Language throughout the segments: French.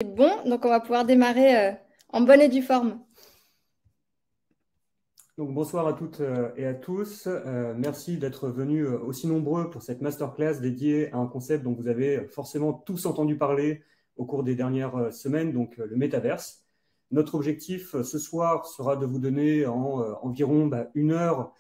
Bon, donc on va pouvoir démarrer en bonne et due forme. Donc, bonsoir à toutes et à tous. Merci d'être venus aussi nombreux pour cette masterclass dédiée à un concept dont vous avez forcément tous entendu parler au cours des dernières semaines, donc le métaverse. Notre objectif ce soir sera de vous donner en environ 1 heure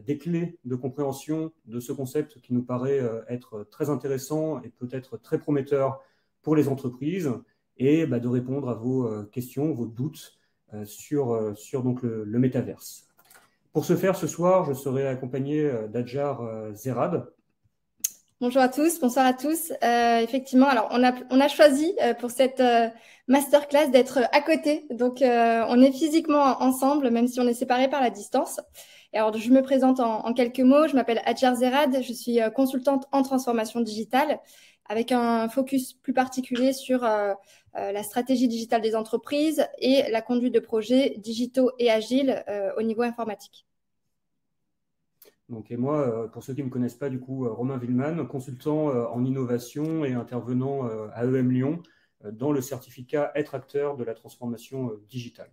des clés de compréhension de ce concept qui nous paraît être très intéressant et peut-être très prometteur pour les entreprises et de répondre à vos questions, vos doutes sur donc le métaverse. Pour ce faire, ce soir, je serai accompagné d'Adjar Zerad. Bonjour à tous, bonsoir à tous. Effectivement, alors on a choisi pour cette masterclass d'être à côté. Donc, on est physiquement ensemble, même si on est séparés par la distance. Et alors, je me présente en quelques mots. Je m'appelle Adjar Zerad. Je suis consultante en transformation digitale avec un focus plus particulier sur la stratégie digitale des entreprises et la conduite de projets digitaux et agiles au niveau informatique. Donc, et moi, pour ceux qui ne me connaissent pas, du coup, Romain Villeman, consultant en innovation et intervenant à EM Lyon dans le certificat Être acteur de la transformation digitale.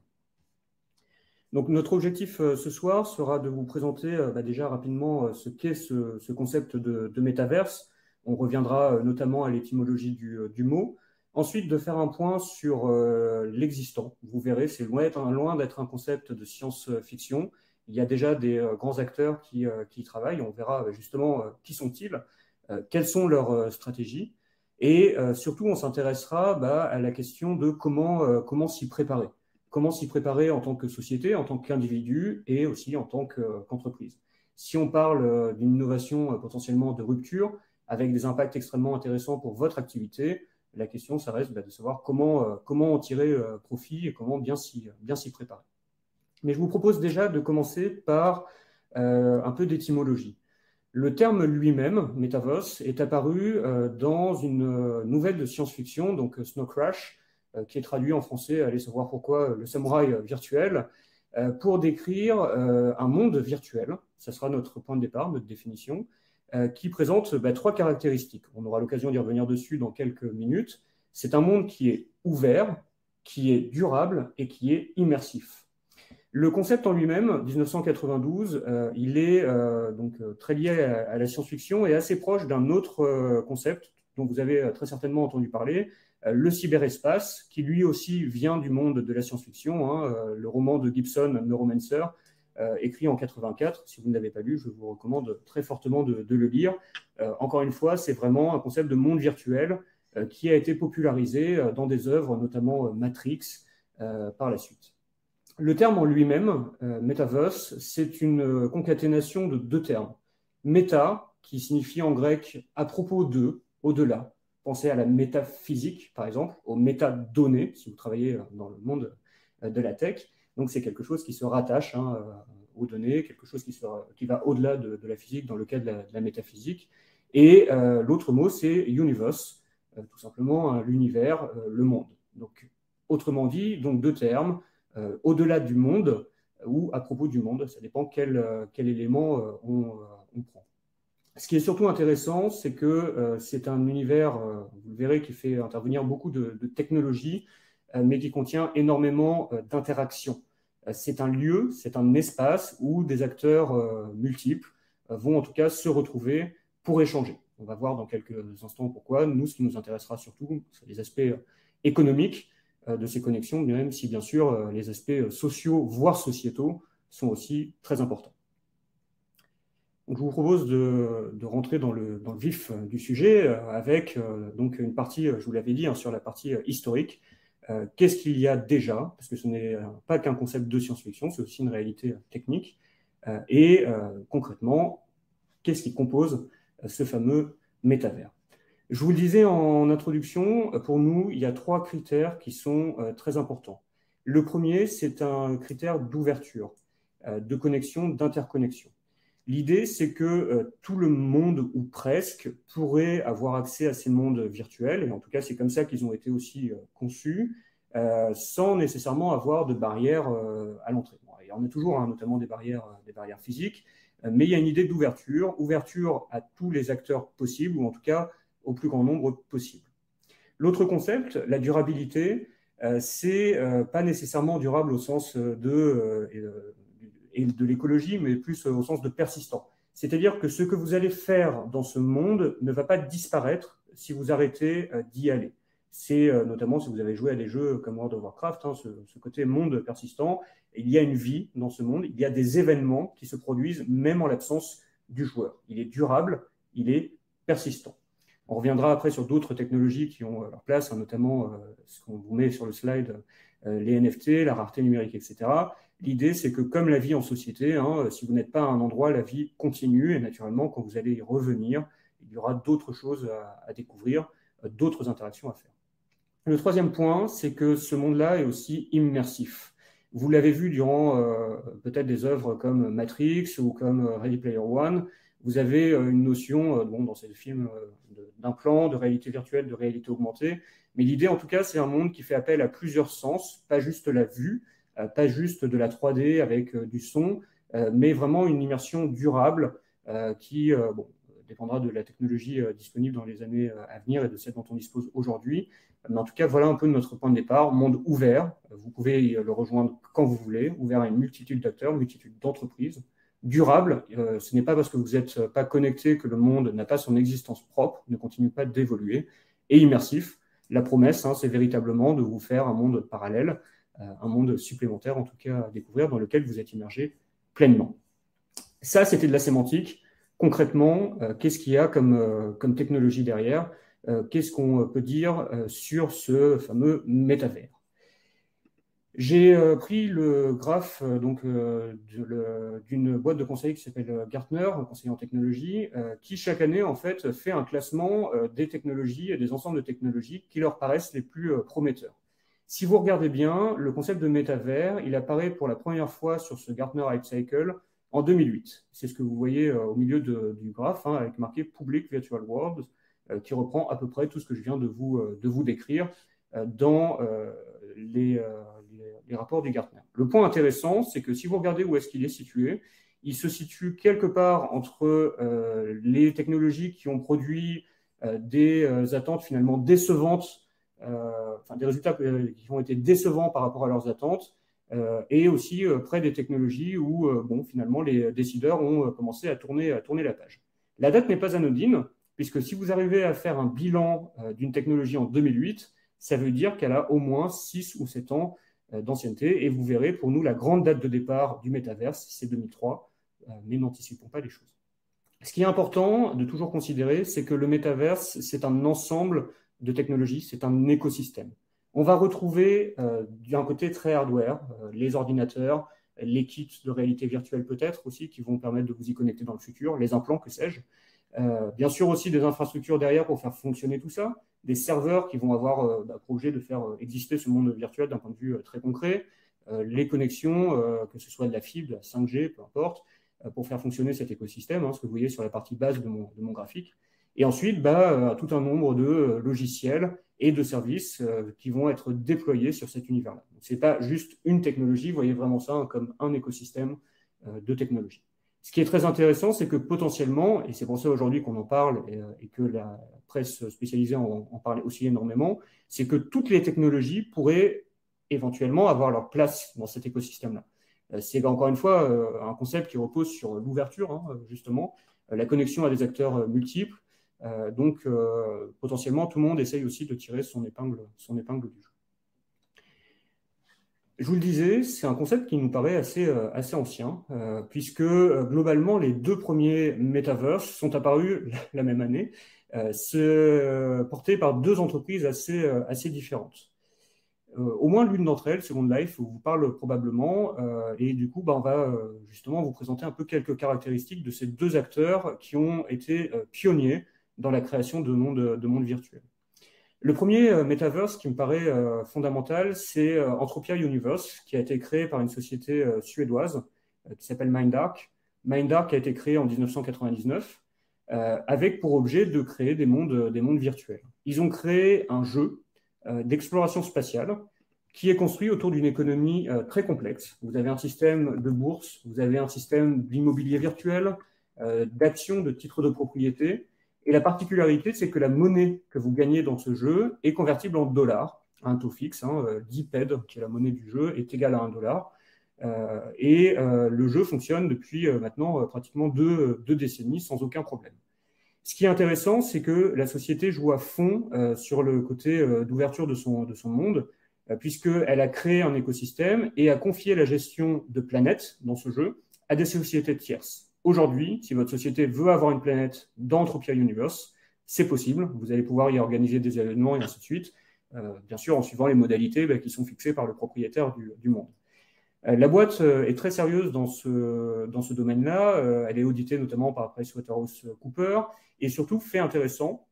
Donc, notre objectif ce soir sera de vous présenter déjà rapidement ce qu'est ce concept de métaverse. On reviendra notamment à l'étymologie du mot. Ensuite, de faire un point sur l'existant. Vous verrez, c'est loin d'être un concept de science-fiction. Il y a déjà des grands acteurs qui y travaillent. On verra justement qui sont-ils, quelles sont leurs stratégies. Et surtout, on s'intéressera à la question de comment s'y préparer. Comment s'y préparer en tant que société, en tant qu'individu et aussi en tant qu'entreprise. Si on parle d'une innovation potentiellement de rupture, avec des impacts extrêmement intéressants pour votre activité, la question, ça reste de savoir comment en tirer profit et comment bien s'y préparer. Mais je vous propose déjà de commencer par un peu d'étymologie. Le terme lui-même, Metaverse, est apparu dans une nouvelle de science-fiction, donc Snow Crash, qui est traduit en français, allez savoir pourquoi, le samouraï virtuel, pour décrire un monde virtuel. Ça sera notre point de départ, notre définition, qui présente 3 caractéristiques. On aura l'occasion d'y revenir dessus dans quelques minutes. C'est un monde qui est ouvert, qui est durable et qui est immersif. Le concept en lui-même, 1992, il est très lié à la science-fiction et assez proche d'un autre concept dont vous avez très certainement entendu parler, le cyberespace, qui lui aussi vient du monde de la science-fiction, le roman de Gibson, Neuromancer, écrit en 84. Si vous ne l'avez pas lu, je vous recommande très fortement de le lire. Encore une fois, c'est vraiment un concept de monde virtuel qui a été popularisé dans des œuvres, notamment Matrix, par la suite. Le terme en lui-même, metaverse, c'est une concaténation de 2 termes. Méta, qui signifie en grec à propos de, au-delà. Pensez à la métaphysique, par exemple, aux métadonnées, si vous travaillez dans le monde de la tech. Donc, c'est quelque chose qui se rattache aux données, quelque chose qui va au-delà de la physique, dans le cas de la métaphysique. Et l'autre mot, c'est universe, tout simplement l'univers, le monde. Donc, autrement dit, donc 2 termes. Au-delà du monde ou à propos du monde, ça dépend quel élément on prend. Ce qui est surtout intéressant, c'est que c'est un univers, vous verrez, qui fait intervenir beaucoup de technologies, mais qui contient énormément d'interactions. C'est un lieu, c'est un espace où des acteurs multiples vont en tout cas se retrouver pour échanger. On va voir dans quelques instants pourquoi. Nous, ce qui nous intéressera surtout, c'est les aspects économiques de ces connexions, même si bien sûr les aspects sociaux, voire sociétaux, sont aussi très importants. Donc, je vous propose de rentrer dans le vif du sujet avec donc une partie, je vous l'avais dit, sur la partie historique. Qu'est-ce qu'il y a déjà? Parce que ce n'est pas qu'un concept de science-fiction, c'est aussi une réalité technique. Et concrètement, qu'est-ce qui compose ce fameux métavers? Je vous le disais en introduction, pour nous, il y a 3 critères qui sont très importants. Le premier, c'est un critère d'ouverture, de connexion, d'interconnexion. L'idée, c'est que tout le monde, ou presque, pourrait avoir accès à ces mondes virtuels, et en tout cas, c'est comme ça qu'ils ont été aussi conçus, sans nécessairement avoir de barrières à l'entrée. Bon, il y en a toujours, notamment des barrières physiques, mais il y a une idée d'ouverture, ouverture à tous les acteurs possibles, ou en tout cas au plus grand nombre possible. L'autre concept, la durabilité, c'est pas nécessairement durable au sens et de l'écologie, mais plus au sens de persistant. C'est-à-dire que ce que vous allez faire dans ce monde ne va pas disparaître si vous arrêtez d'y aller. C'est notamment si vous avez joué à des jeux comme World of Warcraft, hein, ce côté monde persistant. Il y a une vie dans ce monde, il y a des événements qui se produisent même en l'absence du joueur. Il est durable, il est persistant. On reviendra après sur d'autres technologies qui ont leur place, hein, notamment ce qu'on vous met sur le slide, les NFT, la rareté numérique, etc. L'idée, c'est que comme la vie en société, hein, si vous n'êtes pas à un endroit, la vie continue et naturellement, quand vous allez y revenir, il y aura d'autres choses à découvrir, d'autres interactions à faire. Le troisième point, c'est que ce monde-là est aussi immersif. Vous l'avez vu durant peut-être des œuvres comme Matrix ou comme Ready Player One. Vous avez une notion, dans ces films, d'implant, de réalité virtuelle, de réalité augmentée. Mais l'idée, en tout cas, c'est un monde qui fait appel à plusieurs sens, pas juste la vue, pas juste de la 3D avec du son, mais vraiment une immersion durable qui dépendra de la technologie disponible dans les années à venir et de celle dont on dispose aujourd'hui. Mais en tout cas, voilà un peu notre point de départ, monde ouvert. Vous pouvez le rejoindre quand vous voulez, ouvert à une multitude d'acteurs, une multitude d'entreprises. Durable, ce n'est pas parce que vous n'êtes pas connecté que le monde n'a pas son existence propre, ne continue pas d'évoluer. Et immersif, la promesse, hein, c'est véritablement de vous faire un monde parallèle, un monde supplémentaire en tout cas à découvrir, dans lequel vous êtes immergé pleinement. Ça, c'était de la sémantique. Concrètement, qu'est-ce qu'il y a comme technologie derrière? Qu'est-ce qu'on peut dire sur ce fameux métavers? J'ai pris le graphe d'une boîte de conseil qui s'appelle Gartner, un conseiller en technologie, qui chaque année en fait fait un classement des technologies et des ensembles de technologies qui leur paraissent les plus prometteurs. Si vous regardez bien, le concept de métavers, il apparaît pour la première fois sur ce Gartner Hype Cycle en 2008. C'est ce que vous voyez au milieu du graphe, hein, avec marqué Public Virtual Worlds, qui reprend à peu près tout ce que je viens de vous décrire dans les rapports du Gartner. Le point intéressant, c'est que si vous regardez où est-ce qu'il est situé, il se situe quelque part entre les technologies qui ont produit des attentes finalement décevantes, des résultats qui ont été décevants par rapport à leurs attentes, et aussi près des technologies où finalement les décideurs ont commencé à tourner la page. La date n'est pas anodine, puisque si vous arrivez à faire un bilan d'une technologie en 2008, ça veut dire qu'elle a au moins 6 ou 7 ans d'ancienneté, et vous verrez, pour nous, la grande date de départ du métaverse, c'est 2003, mais n'anticipons pas les choses. Ce qui est important de toujours considérer, c'est que le métaverse, c'est un ensemble de technologies, c'est un écosystème. On va retrouver d'un côté très hardware, les ordinateurs, les kits de réalité virtuelle peut-être aussi, qui vont permettre de vous y connecter dans le futur, les implants, que sais-je. Bien sûr aussi des infrastructures derrière pour faire fonctionner tout ça, des serveurs qui vont avoir pour objet de faire exister ce monde virtuel d'un point de vue très concret, les connexions, que ce soit de la fibre, de la 5G, peu importe, pour faire fonctionner cet écosystème, hein, ce que vous voyez sur la partie basse de mon graphique. Et ensuite, tout un nombre de logiciels et de services qui vont être déployés sur cet univers-là. Ce n'est pas juste une technologie, vous voyez vraiment ça hein, comme un écosystème de technologies. Ce qui est très intéressant, c'est que potentiellement, et c'est pour ça aujourd'hui qu'on en parle et que la presse spécialisée en parle aussi énormément, c'est que toutes les technologies pourraient éventuellement avoir leur place dans cet écosystème-là. C'est encore une fois un concept qui repose sur l'ouverture, hein, justement, la connexion à des acteurs multiples. Donc, potentiellement, tout le monde essaye aussi de tirer son épingle du jeu. Je vous le disais, c'est un concept qui nous paraît assez ancien, puisque globalement, les 2 premiers metaverses sont apparus la même année, portés par 2 entreprises assez différentes. Au moins l'une d'entre elles, Second Life, vous parle probablement, et du coup, on va justement vous présenter un peu quelques caractéristiques de ces 2 acteurs qui ont été pionniers dans la création de mondes virtuels. Le premier metaverse qui me paraît fondamental, c'est Entropia Universe, qui a été créé par une société suédoise qui s'appelle Mindark. Mindark a été créé en 1999 avec pour objet de créer des mondes virtuels. Ils ont créé un jeu d'exploration spatiale qui est construit autour d'une économie très complexe. Vous avez un système de bourse, vous avez un système d'immobilier virtuel, d'actions, de titres de propriété, Et la particularité, c'est que la monnaie que vous gagnez dans ce jeu est convertible en dollars, à un taux fixe, 10 PED, qui est la monnaie du jeu, est égal à 1 dollar. Le jeu fonctionne depuis maintenant pratiquement deux décennies sans aucun problème. Ce qui est intéressant, c'est que la société joue à fond sur le côté d'ouverture de son monde, puisqu'elle a créé un écosystème et a confié la gestion de planètes dans ce jeu à des sociétés tierces. Aujourd'hui, si votre société veut avoir une planète dans Entropia Universe, c'est possible. Vous allez pouvoir y organiser des événements et ainsi de suite, bien sûr en suivant les modalités qui sont fixées par le propriétaire du monde. La boîte est très sérieuse dans ce domaine-là. Elle est auditée notamment par PricewaterhouseCoopers et surtout, fait intéressant,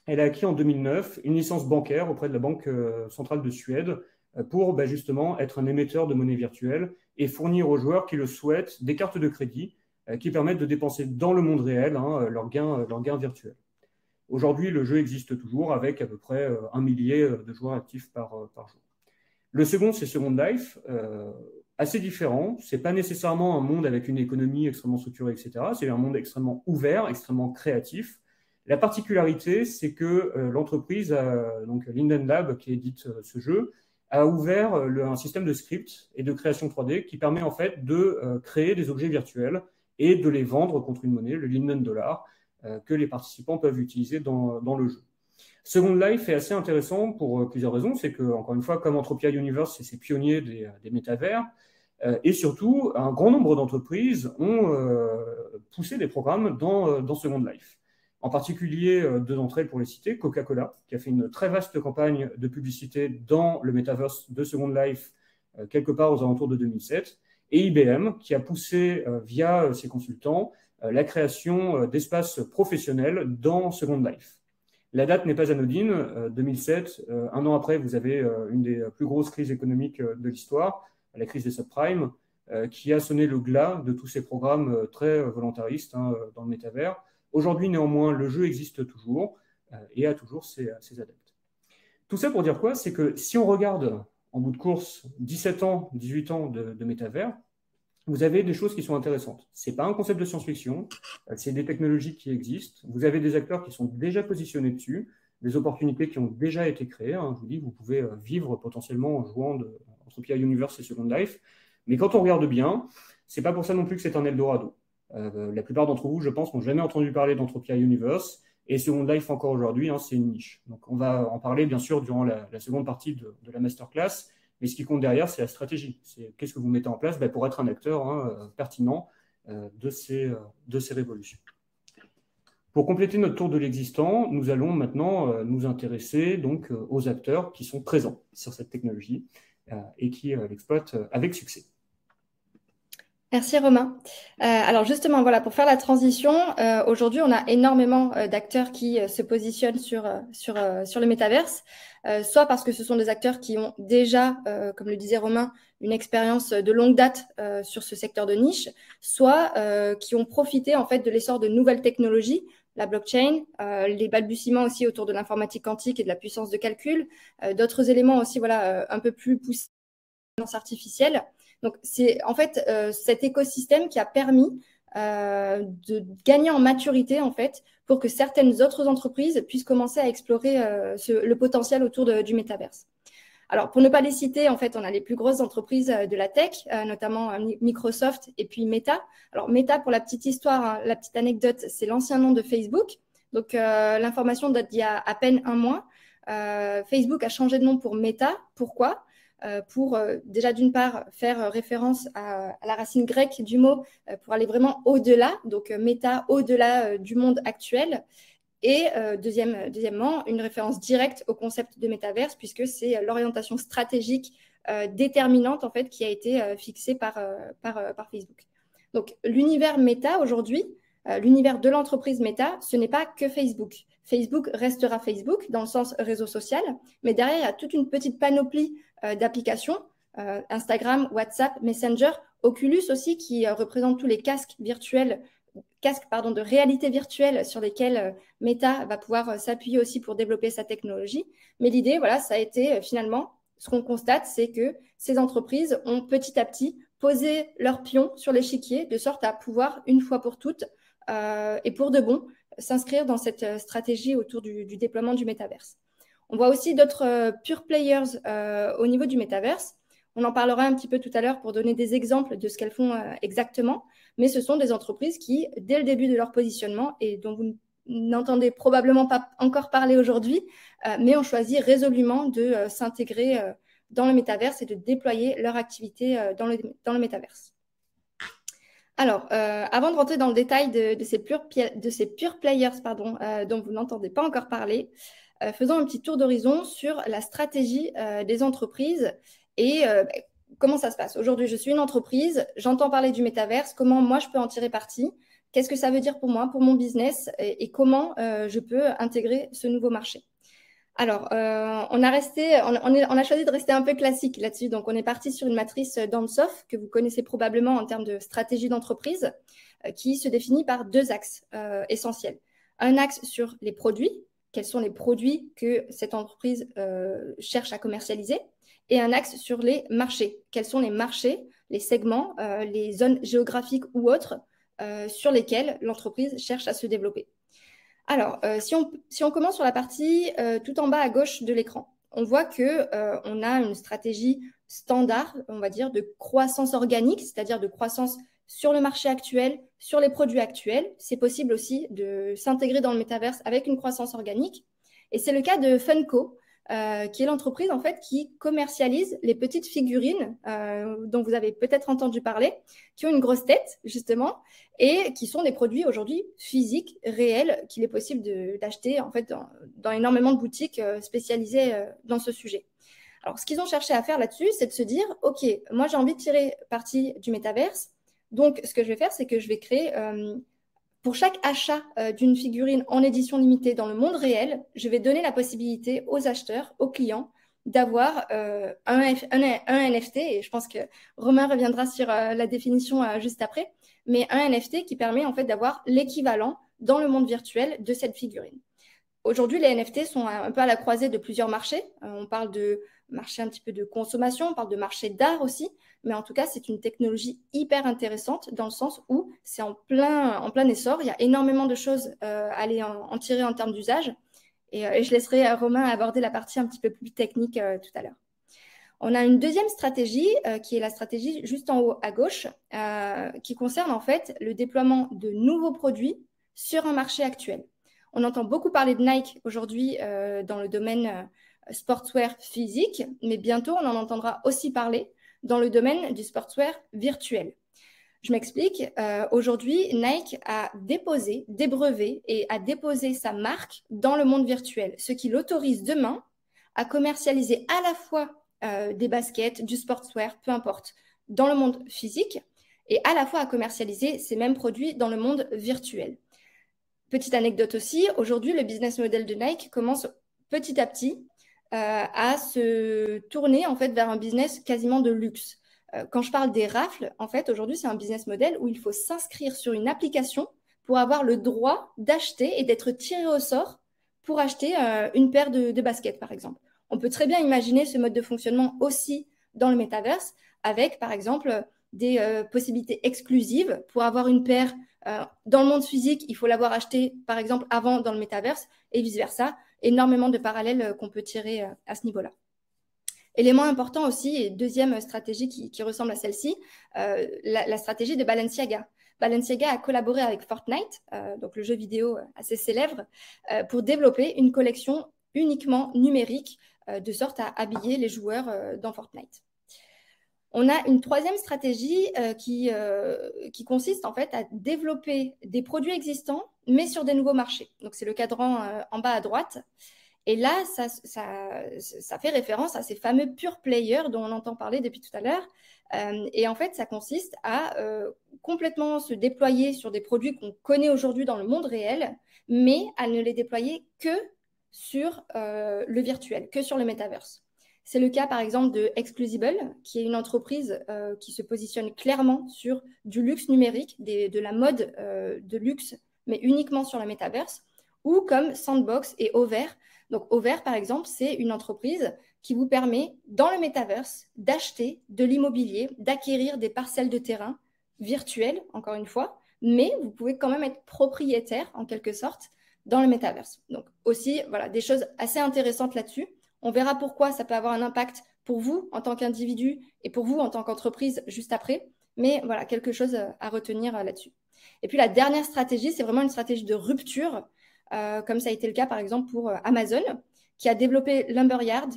elle a acquis en 2009 une licence bancaire auprès de la Banque centrale de Suède pour justement être un émetteur de monnaie virtuelle et fournir aux joueurs qui le souhaitent des cartes de crédit qui permettent de dépenser dans le monde réel leurs gains virtuels. Aujourd'hui, le jeu existe toujours avec à peu près 1 millier de joueurs actifs par jour. Le second, c'est Second Life, assez différent. Ce n'est pas nécessairement un monde avec une économie extrêmement structurée, etc. C'est un monde extrêmement ouvert, extrêmement créatif. La particularité, c'est que l'entreprise, donc Linden Lab, qui édite ce jeu, a ouvert un système de script et de création 3D qui permet en fait de créer des objets virtuels et de les vendre contre une monnaie, le Linden Dollar, que les participants peuvent utiliser dans le jeu. Second Life est assez intéressant pour plusieurs raisons. C'est que, encore une fois, comme Entropia Universe, c'est pionniers des métavers. Et surtout, un grand nombre d'entreprises ont poussé des programmes dans Second Life. En particulier, deux d'entre elles pour les citer, Coca-Cola, qui a fait une très vaste campagne de publicité dans le metaverse de Second Life, quelque part aux alentours de 2007, et IBM, qui a poussé via ses consultants la création d'espaces professionnels dans Second Life. La date n'est pas anodine, 2007, un an après, vous avez une des plus grosses crises économiques de l'histoire, la crise des subprimes, qui a sonné le glas de tous ces programmes très volontaristes dans le métavers. Aujourd'hui, néanmoins, le jeu existe toujours et a toujours ses adeptes. Tout ça pour dire quoi? C'est que si on regarde en bout de course 17 ans, 18 ans de métavers, vous avez des choses qui sont intéressantes. Ce n'est pas un concept de science-fiction, c'est des technologies qui existent. Vous avez des acteurs qui sont déjà positionnés dessus, des opportunités qui ont déjà été créées. Je vous dis, vous pouvez vivre potentiellement en jouant Entropia Universe et Second Life. Mais quand on regarde bien, ce n'est pas pour ça non plus que c'est un Eldorado. La plupart d'entre vous, je pense, n'ont jamais entendu parler d'Entropia Universe. Et Second Life, encore aujourd'hui, c'est une niche. Donc, on va en parler, bien sûr, durant la seconde partie de la masterclass. Mais ce qui compte derrière, c'est la stratégie. C'est qu'est-ce que vous mettez en place pour être un acteur pertinent de ces révolutions. Pour compléter notre tour de l'existant, nous allons maintenant nous intéresser donc, aux acteurs qui sont présents sur cette technologie et qui l'exploitent avec succès. Merci Romain. Alors justement, voilà, pour faire la transition, aujourd'hui, on a énormément d'acteurs qui se positionnent sur le métaverse, soit parce que ce sont des acteurs qui ont déjà, comme le disait Romain, une expérience de longue date sur ce secteur de niche, soit qui ont profité en fait de l'essor de nouvelles technologies, la blockchain, les balbutiements aussi autour de l'informatique quantique et de la puissance de calcul, d'autres éléments aussi, voilà, un peu plus poussés en intelligence artificielle. Donc, c'est en fait cet écosystème qui a permis de gagner en maturité, en fait, pour que certaines autres entreprises puissent commencer à explorer le potentiel autour du métaverse. Alors, pour ne pas les citer, en fait, on a les plus grosses entreprises de la tech, notamment Microsoft et puis Meta. Alors, Meta, pour la petite histoire, la petite anecdote, c'est l'ancien nom de Facebook. Donc, l'information date d'il y a à peine un mois. Facebook a changé de nom pour Meta. Pourquoi ? Pour déjà d'une part faire référence à la racine grecque du mot pour aller vraiment au-delà, donc méta au-delà du monde actuel, et deuxièmement une référence directe au concept de métaverse puisque c'est l'orientation stratégique déterminante en fait qui a été fixée par Facebook. Donc l'univers méta aujourd'hui, l'univers de l'entreprise Meta, ce n'est pas que Facebook. Facebook restera Facebook dans le sens réseau social, mais derrière, il y a toute une petite panoplie d'applications, Instagram, WhatsApp, Messenger, Oculus aussi, qui représente tous les casques de réalité virtuelle sur lesquels Meta va pouvoir s'appuyer aussi pour développer sa technologie. Mais l'idée, voilà, ça a été finalement, ce qu'on constate, c'est que ces entreprises ont petit à petit posé leurs pions sur l'échiquier de sorte à pouvoir, une fois pour toutes, et pour de bon, s'inscrire dans cette stratégie autour du déploiement du métaverse. On voit aussi d'autres pure players au niveau du métaverse. On en parlera un petit peu tout à l'heure pour donner des exemples de ce qu'elles font exactement, mais ce sont des entreprises qui, dès le début de leur positionnement, et dont vous n'entendez probablement pas encore parler aujourd'hui, mais ont choisi résolument de s'intégrer dans le métaverse et de déployer leur activité dans le métaverse. Alors, avant de rentrer dans le détail de ces pure players dont vous n'entendez pas encore parler, faisons un petit tour d'horizon sur la stratégie des entreprises et comment ça se passe. Aujourd'hui, je suis une entreprise, j'entends parler du métaverse, comment moi je peux en tirer parti, qu'est-ce que ça veut dire pour moi, pour mon business et comment je peux intégrer ce nouveau marché. Alors, on a choisi de rester un peu classique là-dessus. Donc, on est parti sur une matrice d'Ansoff que vous connaissez probablement en termes de stratégie d'entreprise qui se définit par 2 axes essentiels. Un axe sur les produits, quels sont les produits que cette entreprise cherche à commercialiser, et un axe sur les marchés. Quels sont les marchés, les segments, les zones géographiques ou autres sur lesquels l'entreprise cherche à se développer. Alors, si on commence sur la partie tout en bas à gauche de l'écran, on voit qu'on a une stratégie standard, on va dire, de croissance organique, c'est-à-dire de croissance sur le marché actuel, sur les produits actuels. C'est possible aussi de s'intégrer dans le métaverse avec une croissance organique. Et c'est le cas de Funko, qui est l'entreprise en fait qui commercialise les petites figurines dont vous avez peut-être entendu parler, qui ont une grosse tête justement et qui sont des produits aujourd'hui physiques, réels, qu'il est possible d'acheter en fait dans énormément de boutiques spécialisées dans ce sujet. Alors, ce qu'ils ont cherché à faire là-dessus, c'est de se dire, OK, moi j'ai envie de tirer parti du métaverse, donc ce que je vais faire, c'est que je vais créer pour chaque achat d'une figurine en édition limitée dans le monde réel, je vais donner la possibilité aux acheteurs, aux clients, d'avoir un NFT, et je pense que Romain reviendra sur la définition juste après, mais un NFT qui permet en fait d'avoir l'équivalent dans le monde virtuel de cette figurine. Aujourd'hui, les NFT sont un peu à la croisée de plusieurs marchés. On parle de marché un petit peu de consommation, on parle de marché d'art aussi, mais en tout cas, c'est une technologie hyper intéressante dans le sens où c'est en plein essor. Il y a énormément de choses à aller en tirer en termes d'usage. Et je laisserai Romain aborder la partie un petit peu plus technique tout à l'heure. On a une deuxième stratégie qui est la stratégie juste en haut à gauche, qui concerne en fait le déploiement de nouveaux produits sur un marché actuel. On entend beaucoup parler de Nike aujourd'hui dans le domaine sportswear physique, mais bientôt on en entendra aussi parler dans le domaine du sportswear virtuel. Je m'explique. Aujourd'hui, Nike a déposé des brevets et a déposé sa marque dans le monde virtuel, ce qui l'autorise demain à commercialiser à la fois des baskets, du sportswear, peu importe, dans le monde physique et à la fois à commercialiser ces mêmes produits dans le monde virtuel. Petite anecdote aussi, aujourd'hui, le business model de Nike commence petit à petit à se tourner en fait vers un business quasiment de luxe. Quand je parle des rafles, en fait, aujourd'hui, c'est un business model où il faut s'inscrire sur une application pour avoir le droit d'acheter et d'être tiré au sort pour acheter une paire de baskets, par exemple. On peut très bien imaginer ce mode de fonctionnement aussi dans le métaverse avec, par exemple, des possibilités exclusives pour avoir une paire dans le monde physique, il faut l'avoir acheté, par exemple, avant dans le métaverse et vice-versa. Énormément de parallèles qu'on peut tirer à ce niveau-là. Élément important aussi, et deuxième stratégie qui ressemble à celle-ci, la stratégie de Balenciaga. Balenciaga a collaboré avec Fortnite, donc le jeu vidéo assez célèbre, pour développer une collection uniquement numérique, de sorte à habiller les joueurs dans Fortnite. On a une troisième stratégie qui consiste en fait à développer des produits existants, mais sur des nouveaux marchés. Donc, c'est le cadran en bas à droite. Et là, ça fait référence à ces fameux pure players dont on entend parler depuis tout à l'heure. Et en fait, ça consiste à complètement se déployer sur des produits qu'on connaît aujourd'hui dans le monde réel, mais à ne les déployer que sur le virtuel, que sur le metaverse. C'est le cas, par exemple, de Exclusible, qui est une entreprise qui se positionne clairement sur du luxe numérique, de la mode de luxe, mais uniquement sur le métaverse, ou comme Sandbox et Over. Donc, Over, par exemple, c'est une entreprise qui vous permet, dans le métaverse, d'acheter de l'immobilier, d'acquérir des parcelles de terrain virtuelles, encore une fois, mais vous pouvez quand même être propriétaire, en quelque sorte, dans le métaverse. Donc aussi, voilà, des choses assez intéressantes là-dessus. On verra pourquoi ça peut avoir un impact pour vous en tant qu'individu et pour vous en tant qu'entreprise juste après. Mais voilà, quelque chose à retenir là-dessus. Et puis la dernière stratégie, c'est vraiment une stratégie de rupture, comme ça a été le cas par exemple pour Amazon, qui a développé Lumberyard.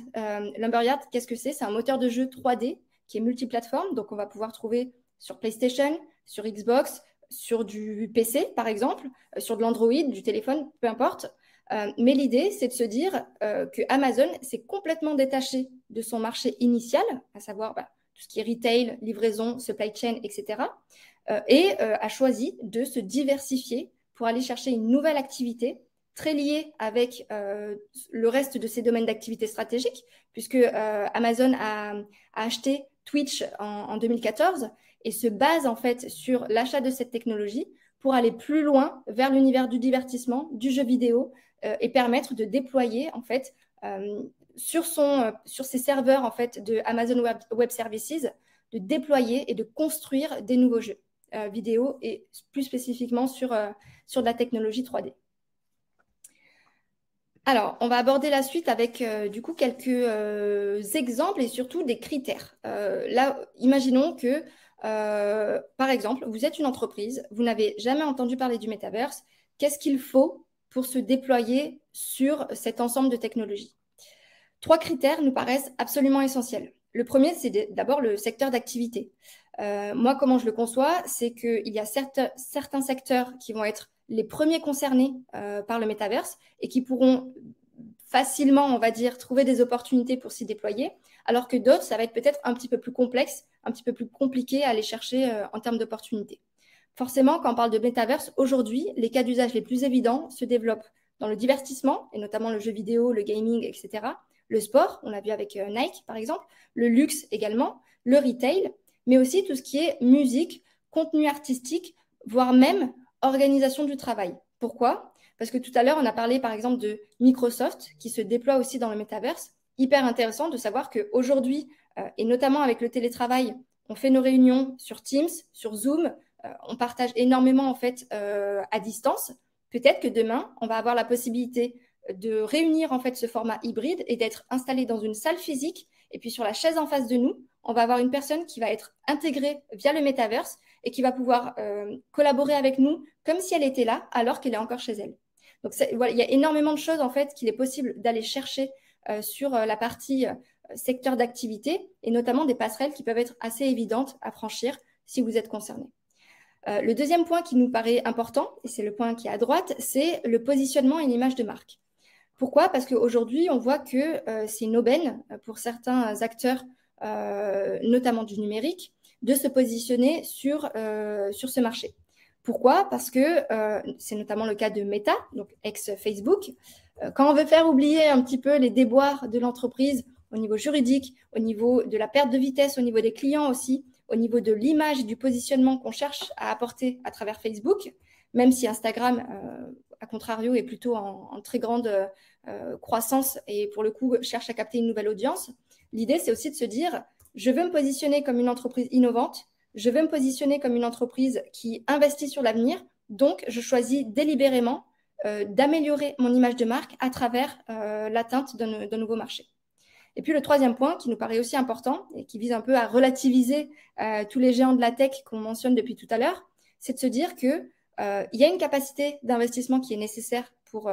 Lumberyard, qu'est-ce que c'est? C'est un moteur de jeu 3D qui est multiplateforme. Donc on va pouvoir trouver sur PlayStation, sur Xbox, sur du PC par exemple, sur de l'Android, du téléphone, peu importe. Mais l'idée, c'est de se dire que Amazon s'est complètement détaché de son marché initial, à savoir tout ce qui est retail, livraison, supply chain, etc. Et a choisi de se diversifier pour aller chercher une nouvelle activité très liée avec le reste de ses domaines d'activité stratégiques, puisque Amazon a acheté Twitch en 2014 et se base en fait sur l'achat de cette technologie pour aller plus loin vers l'univers du divertissement, du jeu vidéo, et permettre de déployer en fait sur ses serveurs en fait de Amazon Web Services, de déployer et de construire des nouveaux jeux vidéo et plus spécifiquement sur de la technologie 3D. Alors, on va aborder la suite avec du coup quelques exemples et surtout des critères. Là, imaginons que, par exemple, vous êtes une entreprise, vous n'avez jamais entendu parler du métaverse. Qu'est-ce qu'il faut pour se déployer sur cet ensemble de technologies? 3 critères nous paraissent absolument essentiels. Le premier, c'est d'abord le secteur d'activité. Moi, comment je le conçois, c'est qu'il y a certains secteurs qui vont être les premiers concernés par le métaverse et qui pourront facilement, on va dire, trouver des opportunités pour s'y déployer, alors que d'autres, ça va être peut-être un petit peu plus complexe, un petit peu plus compliqué à aller chercher en termes d'opportunités. Forcément, quand on parle de métaverse, aujourd'hui, les cas d'usage les plus évidents se développent dans le divertissement, et notamment le jeu vidéo, le gaming, etc., le sport, on l'a vu avec Nike par exemple, le luxe également, le retail, mais aussi tout ce qui est musique, contenu artistique, voire même organisation du travail. Pourquoi? Parce que tout à l'heure, on a parlé par exemple de Microsoft qui se déploie aussi dans le métaverse. Hyper intéressant de savoir qu'aujourd'hui, et notamment avec le télétravail, on fait nos réunions sur Teams, sur Zoom, on partage énormément en fait à distance. Peut-être que demain, on va avoir la possibilité de réunir en fait ce format hybride et d'être installé dans une salle physique. Et puis sur la chaise en face de nous, on va avoir une personne qui va être intégrée via le métaverse et qui va pouvoir collaborer avec nous comme si elle était là alors qu'elle est encore chez elle. Donc voilà, il y a énormément de choses en fait qu'il est possible d'aller chercher sur la partie secteur d'activité et notamment des passerelles qui peuvent être assez évidentes à franchir si vous êtes concerné. Le deuxième point qui nous paraît important, et c'est le point qui est à droite, c'est le positionnement et l'image de marque. Pourquoi? Parce qu'aujourd'hui, on voit que c'est une aubaine pour certains acteurs, notamment du numérique, de se positionner sur ce marché. Pourquoi? Parce que c'est notamment le cas de Meta, donc ex-Facebook. Quand on veut faire oublier un petit peu les déboires de l'entreprise au niveau juridique, au niveau de la perte de vitesse, au niveau des clients aussi, au niveau de l'image et du positionnement qu'on cherche à apporter à travers Facebook, même si Instagram, à contrario, est plutôt en très grande croissance et pour le coup cherche à capter une nouvelle audience. L'idée, c'est aussi de se dire, je veux me positionner comme une entreprise innovante, je veux me positionner comme une entreprise qui investit sur l'avenir, donc je choisis délibérément d'améliorer mon image de marque à travers l'atteinte d'un nouveau marché. Et puis le troisième point qui nous paraît aussi important et qui vise un peu à relativiser tous les géants de la tech qu'on mentionne depuis tout à l'heure, c'est de se dire qu'il y a une capacité d'investissement qui est nécessaire pour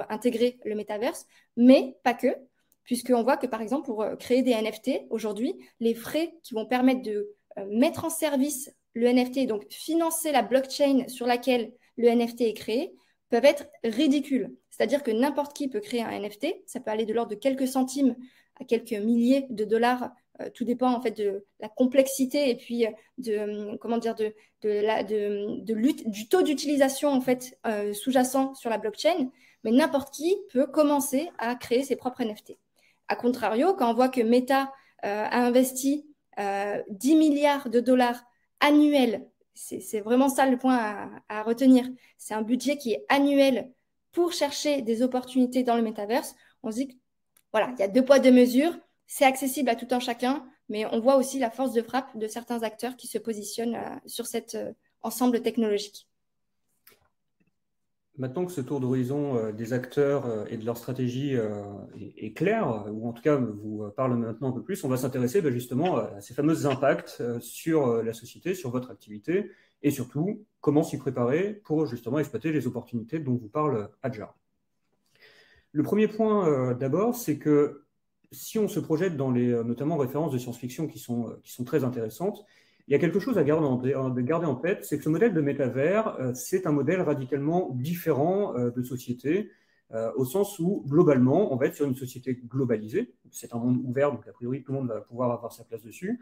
intégrer le métaverse, mais pas que, puisqu'on voit que par exemple pour créer des NFT, aujourd'hui, les frais qui vont permettre de mettre en service le NFT et donc financer la blockchain sur laquelle le NFT est créé peuvent être ridicules. C'est-à-dire que n'importe qui peut créer un NFT, ça peut aller de l'ordre de quelques centimes à quelques milliers de dollars. Tout dépend en fait de la complexité et puis du taux d'utilisation en fait sous-jacent sur la blockchain. Mais n'importe qui peut commencer à créer ses propres NFT. A contrario, quand on voit que Meta a investi 10 milliards de dollars annuels, c'est vraiment ça le point à retenir. C'est un budget qui est annuel pour chercher des opportunités dans le métaverse. On se dit que voilà, il y a 2 poids 2 mesures, c'est accessible à tout un chacun, mais on voit aussi la force de frappe de certains acteurs qui se positionnent sur cet ensemble technologique. Maintenant que ce tour d'horizon des acteurs et de leur stratégie est clair, ou en tout cas vous parle maintenant un peu plus, on va s'intéresser justement à ces fameux impacts sur la société, sur votre activité, et surtout comment s'y préparer pour justement exploiter les opportunités dont vous parle Adjar. Le premier point d'abord, c'est que si on se projette dans les notamment références de science-fiction qui sont très intéressantes, il y a quelque chose à garder en tête, c'est que ce modèle de métavers, c'est un modèle radicalement différent de société, au sens où, globalement, on va être sur une société globalisée. C'est un monde ouvert, donc a priori, tout le monde va pouvoir avoir sa place dessus,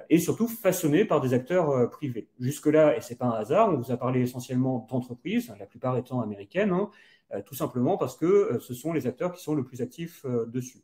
et surtout façonné par des acteurs privés. Jusque-là, et ce n'est pas un hasard, on vous a parlé essentiellement d'entreprises, la plupart étant américaines, hein, tout simplement parce que ce sont les acteurs qui sont le plus actifs dessus.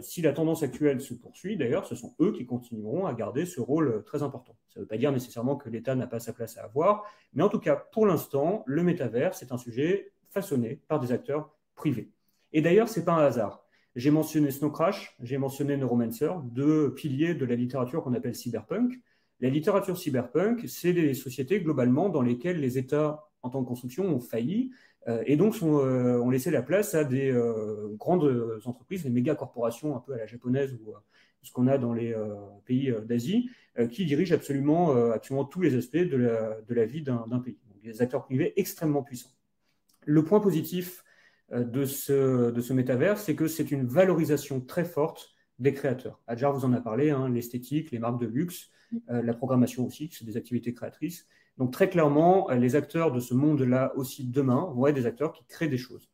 Si la tendance actuelle se poursuit, d'ailleurs, ce sont eux qui continueront à garder ce rôle très important. Ça ne veut pas dire nécessairement que l'État n'a pas sa place à avoir, mais en tout cas, pour l'instant, le métavers, c'est un sujet façonné par des acteurs privés. Et d'ailleurs, ce n'est pas un hasard. J'ai mentionné Snow Crash, j'ai mentionné Neuromancer, deux piliers de la littérature qu'on appelle cyberpunk. La littérature cyberpunk, c'est des sociétés globalement dans lesquelles les États en tant que construction ont failli, et donc ont laissé la place à des grandes entreprises, des méga corporations un peu à la japonaise ou ce qu'on a dans les pays d'Asie, qui dirigent absolument tous les aspects de la vie d'un pays. Donc, des acteurs privés extrêmement puissants. Le point positif de ce métavers, c'est que c'est une valorisation très forte des créateurs. Adjar vous en a parlé, hein, l'esthétique, les marques de luxe, la programmation aussi, c'est des activités créatrices. Donc très clairement, les acteurs de ce monde-là aussi demain vont être des acteurs qui créent des choses.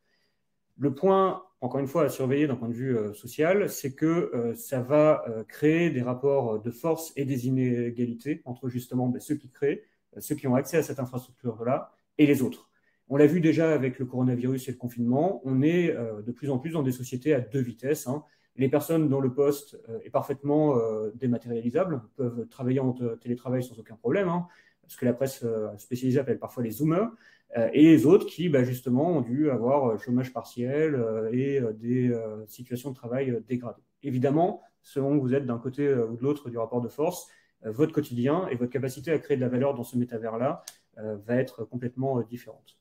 Le point, encore une fois, à surveiller d'un point de vue social, c'est que ça va créer des rapports de force et des inégalités entre justement ceux qui créent, ceux qui ont accès à cette infrastructure-là, et les autres. On l'a vu déjà avec le coronavirus et le confinement, on est de plus en plus dans des sociétés à deux vitesses, hein. Les personnes dont le poste est parfaitement dématérialisable peuvent travailler en télétravail sans aucun problème, hein, ce que la presse spécialisée appelle parfois les zoomers, et les autres qui, justement, ont dû avoir chômage partiel et des situations de travail dégradées. Évidemment, selon que vous êtes d'un côté ou de l'autre du rapport de force, votre quotidien et votre capacité à créer de la valeur dans ce métavers-là va être complètement différente.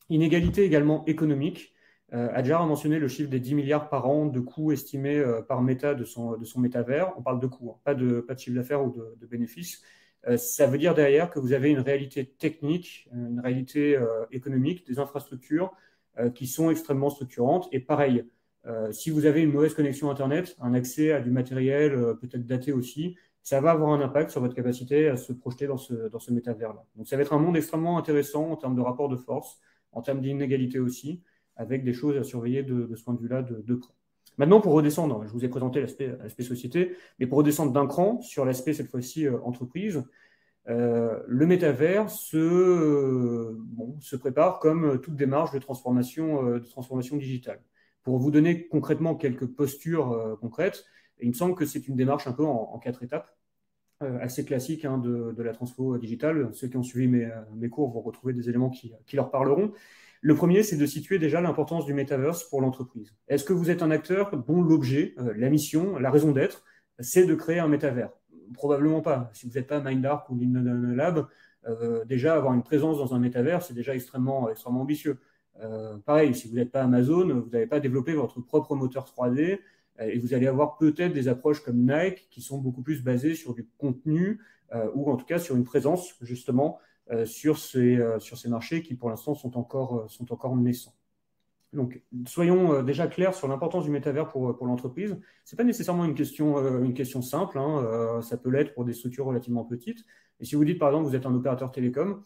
Inégalité également économique. Adjar a mentionné le chiffre des 10 milliards par an de coûts estimés par Meta de son métavers. On parle de coûts, hein, pas de chiffre d'affaires ou de bénéfices. Ça veut dire derrière que vous avez une réalité technique, une réalité économique, des infrastructures qui sont extrêmement structurantes. Et pareil, si vous avez une mauvaise connexion Internet, un accès à du matériel peut-être daté aussi, ça va avoir un impact sur votre capacité à se projeter dans ce métavers-là. Donc ça va être un monde extrêmement intéressant en termes de rapport de force, en termes d'inégalité aussi, avec des choses à surveiller de ce point de vue-là de près. Maintenant, pour redescendre, je vous ai présenté l'aspect société, mais pour redescendre d'un cran sur l'aspect, cette fois-ci, entreprise, le métavers se prépare comme toute démarche de transformation digitale. Pour vous donner concrètement quelques postures concrètes, il me semble que c'est une démarche un peu en 4 étapes, assez classique hein, de la transfo digitale. Ceux qui ont suivi mes cours vont retrouver des éléments qui leur parleront. Le premier, c'est de situer déjà l'importance du metaverse pour l'entreprise. Est-ce que vous êtes un acteur dont l'objet, la mission, la raison d'être, c'est de créer un métavers? Probablement pas. Si vous n'êtes pas Mindark ou Lab, déjà avoir une présence dans un métavers, c'est déjà extrêmement ambitieux. Pareil, si vous n'êtes pas Amazon, vous n'avez pas développé votre propre moteur 3D et vous allez avoir peut-être des approches comme Nike qui sont beaucoup plus basées sur du contenu ou en tout cas sur une présence justement sur ces marchés qui pour l'instant sont encore naissants. Donc, soyons déjà clairs sur l'importance du métavers pour l'entreprise. Ce n'est pas nécessairement une question simple, hein, ça peut l'être pour des structures relativement petites. Et si vous dites, par exemple, vous êtes un opérateur télécom,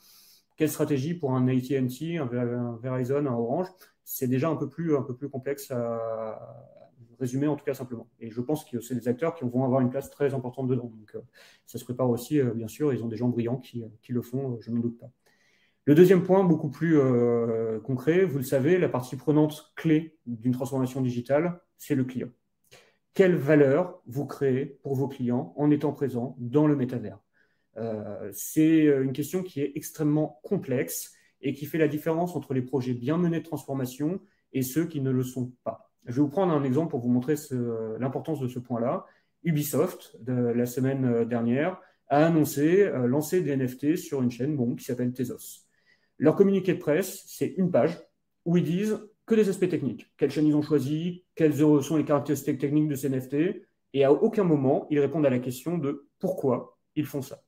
quelle stratégie pour un AT&T, un Verizon, un Orange? C'est déjà un peu plus complexe à résumer, en tout cas simplement. Et je pense que c'est des acteurs qui vont avoir une place très importante dedans. Donc, ça se prépare aussi, bien sûr, ils ont des gens brillants qui le font, je n'en doute pas. Le deuxième point, beaucoup plus concret, vous le savez, la partie prenante clé d'une transformation digitale, c'est le client. Quelle valeur vous créez pour vos clients en étant présent dans le métavers? C'est une question qui est extrêmement complexe et qui fait la différence entre les projets bien menés de transformation et ceux qui ne le sont pas. Je vais vous prendre un exemple pour vous montrer l'importance de ce point-là. Ubisoft, la semaine dernière, a annoncé lancer des NFT sur une chaîne qui s'appelle Tezos. Leur communiqué de presse, c'est une page où ils disent que des aspects techniques. Quelle chaîne ils ont choisi, quelles sont les caractéristiques techniques de ces NFT, et à aucun moment, ils répondent à la question de pourquoi ils font ça.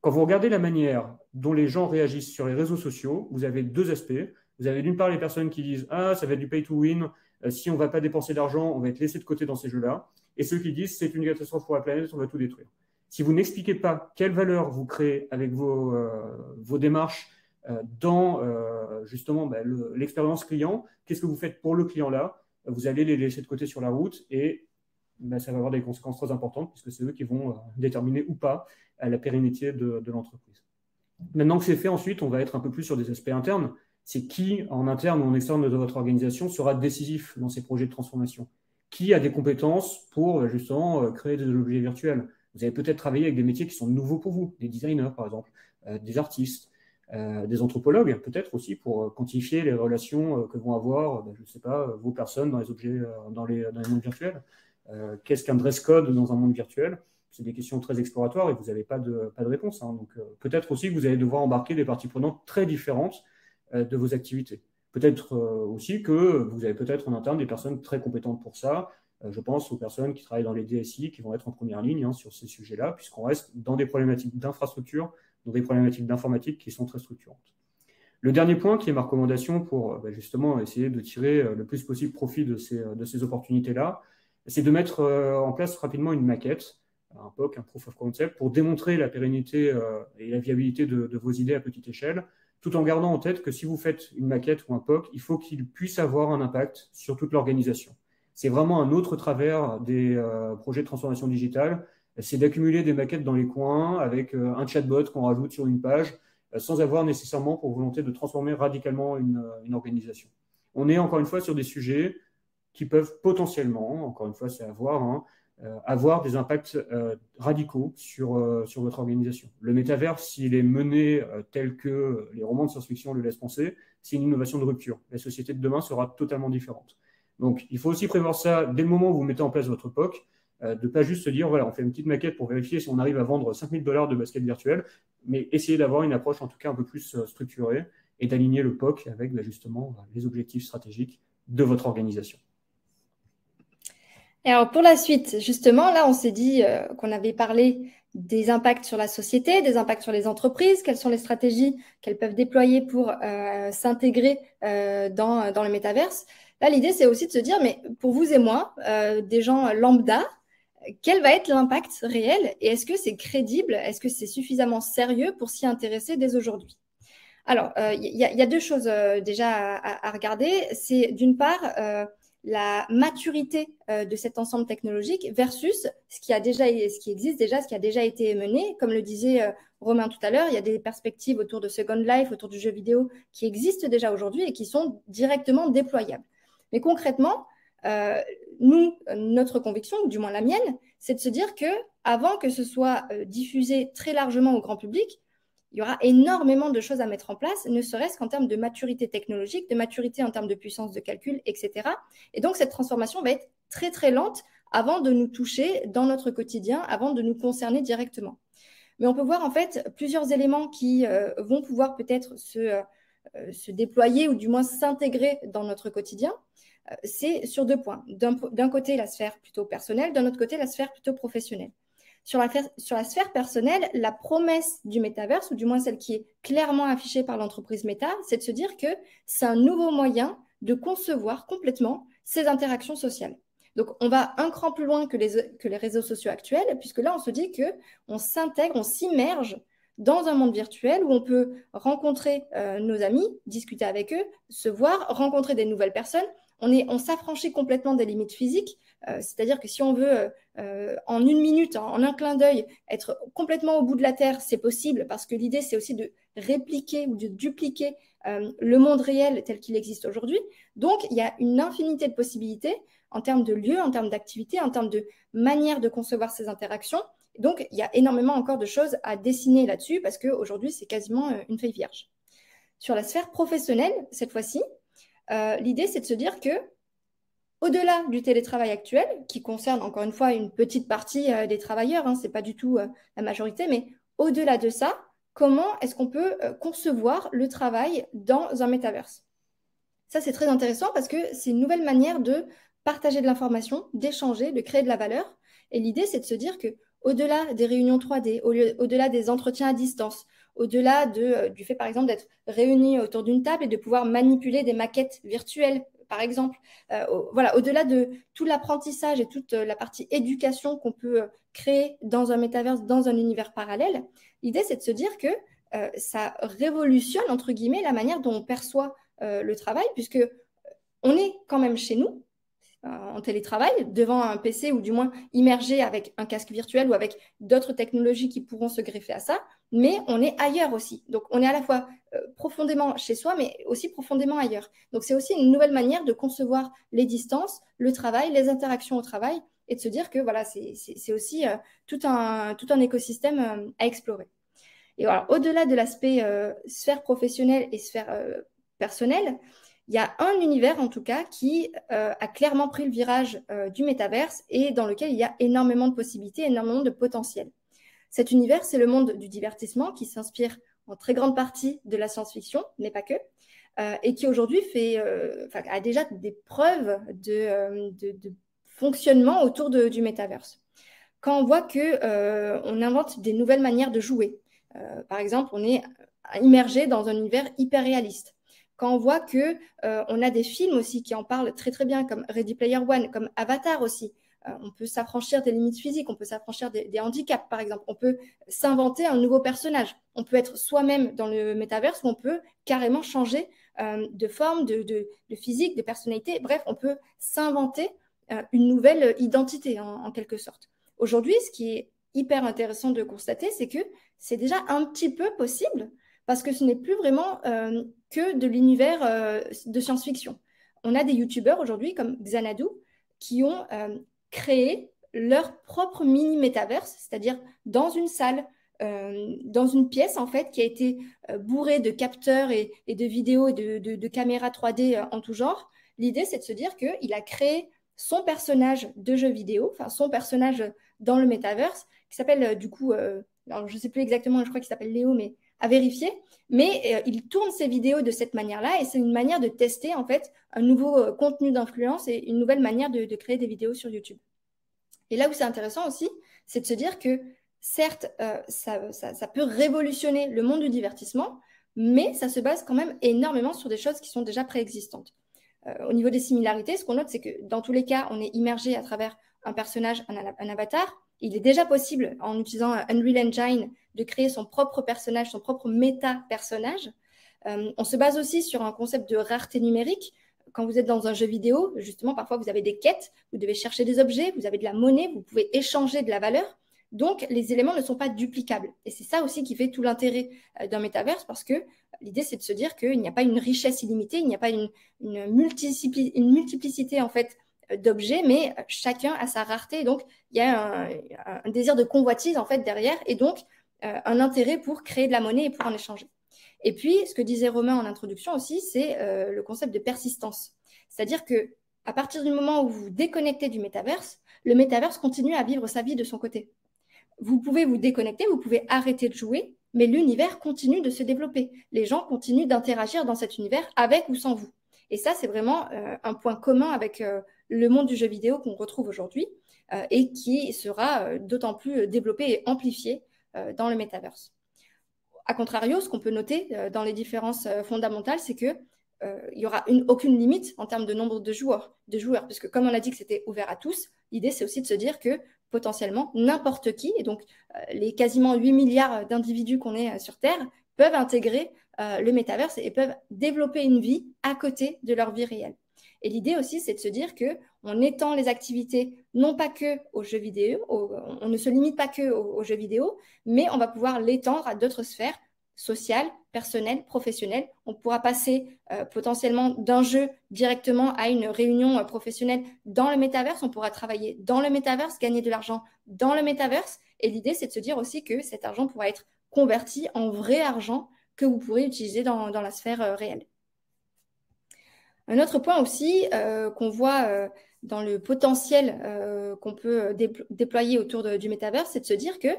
Quand vous regardez la manière dont les gens réagissent sur les réseaux sociaux, vous avez deux aspects. Vous avez d'une part les personnes qui disent « Ah, ça va être du pay to win, si on ne va pas dépenser d'argent, on va être laissé de côté dans ces jeux-là. » Et ceux qui disent « C'est une catastrophe pour la planète, on va tout détruire. » Si vous n'expliquez pas quelle valeur vous créez avec vos démarches dans justement l'expérience client, qu'est-ce que vous faites pour le client-là, vous allez les laisser de côté sur la route et ça va avoir des conséquences très importantes puisque c'est eux qui vont déterminer ou pas la pérennité de l'entreprise. Maintenant que c'est fait, ensuite, on va être un peu plus sur des aspects internes. C'est qui, en interne ou en externe de votre organisation, sera décisif dans ces projets de transformation. Qui a des compétences pour justement créer des objets virtuels. Vous avez peut-être travaillé avec des métiers qui sont nouveaux pour vous, des designers par exemple, des artistes, des anthropologues peut-être aussi pour quantifier les relations que vont avoir, je ne sais pas, vos personnes dans les objets, dans les mondes virtuels. Qu'est-ce qu'un dress code dans un monde virtuel? C'est des questions très exploratoires et vous n'avez pas de réponse. Hein. Donc peut-être aussi que vous allez devoir embarquer des parties prenantes très différentes de vos activités. Peut-être aussi que vous avez peut-être en interne des personnes très compétentes pour ça. Je pense aux personnes qui travaillent dans les DSI qui vont être en première ligne sur ces sujets-là, puisqu'on reste dans des problématiques d'infrastructure, dans des problématiques d'informatique qui sont très structurantes. Le dernier point qui est ma recommandation pour justement essayer de tirer le plus possible profit de ces opportunités-là, c'est de mettre en place rapidement une maquette, un POC, un Proof of Concept, pour démontrer la pérennité et la viabilité de vos idées à petite échelle, tout en gardant en tête que si vous faites une maquette ou un POC, il faut qu'il puisse avoir un impact sur toute l'organisation. C'est vraiment un autre travers des projets de transformation digitale, c'est d'accumuler des maquettes dans les coins avec un chatbot qu'on rajoute sur une page, sans avoir nécessairement pour volonté de transformer radicalement une organisation. On est encore une fois sur des sujets qui peuvent potentiellement, encore une fois c'est à voir, avoir des impacts radicaux sur votre organisation. Le métavers, s'il est mené tel que les romans de science-fiction le laissent penser, c'est une innovation de rupture. La société de demain sera totalement différente. Donc, il faut aussi prévoir ça dès le moment où vous mettez en place votre POC, de ne pas juste se dire, voilà, on fait une petite maquette pour vérifier si on arrive à vendre 5 000 $ de basket virtuel, mais essayer d'avoir une approche en tout cas un peu plus structurée et d'aligner le POC avec justement les objectifs stratégiques de votre organisation. Et alors pour la suite, justement, là, on s'est dit qu'on avait parlé des impacts sur la société, des impacts sur les entreprises, quelles sont les stratégies qu'elles peuvent déployer pour s'intégrer dans le métaverse. Là, l'idée, c'est aussi de se dire, mais pour vous et moi, des gens lambda, quel va être l'impact réel et est-ce que c'est crédible, est-ce que c'est suffisamment sérieux pour s'y intéresser dès aujourd'hui? Alors, il y a deux choses déjà à regarder. C'est d'une part la maturité de cet ensemble technologique versus ce qui existe déjà, ce qui a déjà été mené. Comme le disait Romain tout à l'heure, il y a des perspectives autour de Second Life, autour du jeu vidéo qui existent déjà aujourd'hui et qui sont directement déployables. Mais concrètement, notre conviction, ou du moins la mienne, c'est de se dire que avant que ce soit diffusé très largement au grand public, il y aura énormément de choses à mettre en place, ne serait-ce qu'en termes de maturité technologique, de maturité en termes de puissance de calcul, etc. Et donc, cette transformation va être très, très lente avant de nous toucher dans notre quotidien, avant de nous concerner directement. Mais on peut voir en fait plusieurs éléments qui vont pouvoir peut-être se déployer ou du moins s'intégrer dans notre quotidien. C'est sur deux points. D'un côté, la sphère plutôt personnelle, d'un autre côté, la sphère plutôt professionnelle. Sur la sphère personnelle, la promesse du métaverse, ou du moins celle qui est clairement affichée par l'entreprise Meta, c'est de se dire que c'est un nouveau moyen de concevoir complètement ces interactions sociales. Donc, on va un cran plus loin que les réseaux sociaux actuels, puisque là, on se dit qu'on s'intègre, on s'immerge dans un monde virtuel où on peut rencontrer nos amis, discuter avec eux, se voir, rencontrer des nouvelles personnes. On s'affranchit complètement des limites physiques, c'est-à-dire que si on veut en une minute, en un clin d'œil, être complètement au bout de la Terre, c'est possible parce que l'idée, c'est aussi de répliquer ou de dupliquer le monde réel tel qu'il existe aujourd'hui. Donc, il y a une infinité de possibilités en termes de lieux, en termes d'activités, en termes de manière de concevoir ces interactions. Donc, il y a énormément encore de choses à dessiner là-dessus parce qu'aujourd'hui, c'est quasiment une feuille vierge. Sur la sphère professionnelle, cette fois-ci, l'idée, c'est de se dire que au-delà du télétravail actuel, qui concerne encore une fois une petite partie des travailleurs, ce n'est pas du tout la majorité, mais au-delà de ça, comment est-ce qu'on peut concevoir le travail dans un métaverse? Ça, c'est très intéressant parce que c'est une nouvelle manière de partager de l'information, d'échanger, de créer de la valeur. Et l'idée, c'est de se dire que au-delà des réunions 3D, au-delà des entretiens à distance, au-delà du fait, par exemple, d'être réunis autour d'une table et de pouvoir manipuler des maquettes virtuelles, par exemple, voilà, au-delà de tout l'apprentissage et toute la partie éducation qu'on peut créer dans un métaverse, dans un univers parallèle, l'idée, c'est de se dire que ça révolutionne, entre guillemets, la manière dont on perçoit le travail, puisque on est quand même chez nous, en télétravail, devant un PC ou du moins immergé avec un casque virtuel ou avec d'autres technologies qui pourront se greffer à ça, mais on est ailleurs aussi. Donc on est à la fois profondément chez soi, mais aussi profondément ailleurs. Donc c'est aussi une nouvelle manière de concevoir les distances, le travail, les interactions au travail, et de se dire que voilà, c'est aussi tout un écosystème à explorer. Et voilà, au-delà de l'aspect sphère professionnelle et sphère personnelle, il y a un univers en tout cas qui a clairement pris le virage du métaverse et dans lequel il y a énormément de possibilités, énormément de potentiel. Cet univers, c'est le monde du divertissement qui s'inspire en très grande partie de la science-fiction, mais pas que, et qui aujourd'hui a déjà des preuves de fonctionnement autour du métaverse. Quand on voit qu'on invente des nouvelles manières de jouer, par exemple, on est immergé dans un univers hyper réaliste. Quand on voit qu'on a des films aussi qui en parlent très très bien, comme Ready Player One, comme Avatar aussi, on peut s'affranchir des limites physiques, on peut s'affranchir des handicaps, par exemple. On peut s'inventer un nouveau personnage. On peut être soi-même dans le métaverse ou on peut carrément changer de forme, de physique, de personnalité. Bref, on peut s'inventer une nouvelle identité en quelque sorte. Aujourd'hui, ce qui est hyper intéressant de constater, c'est que c'est déjà un petit peu possible parce que ce n'est plus vraiment que de l'univers de science-fiction. On a des youtubeurs aujourd'hui comme Xanadu qui ont créé leur propre mini-métaverse, c'est-à-dire dans une salle, dans une pièce en fait qui a été bourrée de capteurs et de vidéos et de caméras 3D en tout genre. L'idée, c'est de se dire qu'il a créé son personnage de jeu vidéo, enfin son personnage dans le métaverse, qui s'appelle alors je ne sais plus exactement, je crois qu'il s'appelle Léo, mais à vérifier. Mais il tourne ses vidéos de cette manière-là et c'est une manière de tester en fait un nouveau contenu d'influence et une nouvelle manière de créer des vidéos sur YouTube. Et là où c'est intéressant aussi, c'est de se dire que certes, ça peut révolutionner le monde du divertissement, mais ça se base quand même énormément sur des choses qui sont déjà préexistantes. Au niveau des similarités, ce qu'on note, c'est que dans tous les cas, on est immergé à travers un personnage, un avatar. Il est déjà possible, en utilisant Unreal Engine, de créer son propre personnage, son propre méta-personnage. On se base aussi sur un concept de rareté numérique. Quand vous êtes dans un jeu vidéo, justement, parfois vous avez des quêtes, vous devez chercher des objets, vous avez de la monnaie, vous pouvez échanger de la valeur. Donc, les éléments ne sont pas duplicables. Et c'est ça aussi qui fait tout l'intérêt d'un métaverse, parce que l'idée, c'est de se dire qu'il n'y a pas une richesse illimitée, il n'y a pas une multiplicité en fait d'objets, mais chacun a sa rareté. Donc, il y a un désir de convoitise en fait derrière, et donc un intérêt pour créer de la monnaie et pour en échanger. Et puis, ce que disait Romain en introduction aussi, c'est le concept de persistance. C'est-à-dire que à partir du moment où vous vous déconnectez du métaverse, le métaverse continue à vivre sa vie de son côté. Vous pouvez vous déconnecter, vous pouvez arrêter de jouer, mais l'univers continue de se développer. Les gens continuent d'interagir dans cet univers avec ou sans vous. Et ça, c'est vraiment un point commun avec le monde du jeu vidéo qu'on retrouve aujourd'hui et qui sera d'autant plus développé et amplifié dans le métaverse. A contrario, ce qu'on peut noter dans les différences fondamentales, c'est que il n'y aura aucune limite en termes de nombre de joueurs, puisque comme on a dit que c'était ouvert à tous, l'idée c'est aussi de se dire que potentiellement n'importe qui, et donc les quasiment 8 milliards d'individus qu'on est sur Terre, peuvent intégrer le métaverse et peuvent développer une vie à côté de leur vie réelle. Et l'idée aussi, c'est de se dire qu'on étend les activités non pas que aux jeux vidéo, on ne se limite pas que aux jeux vidéo, mais on va pouvoir l'étendre à d'autres sphères sociales, personnelles, professionnelles. On pourra passer potentiellement d'un jeu directement à une réunion professionnelle dans le métaverse. On pourra travailler dans le métaverse, gagner de l'argent dans le métaverse. Et l'idée, c'est de se dire aussi que cet argent pourra être converti en vrai argent que vous pourrez utiliser dans la sphère réelle. Un autre point aussi qu'on voit dans le potentiel qu'on peut déployer autour du métaverse, c'est de se dire que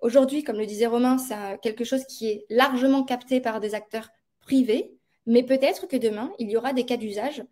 aujourd'hui, comme le disait Romain, c'est quelque chose qui est largement capté par des acteurs privés, Mais peut-être que demain, il y aura des cas d'usage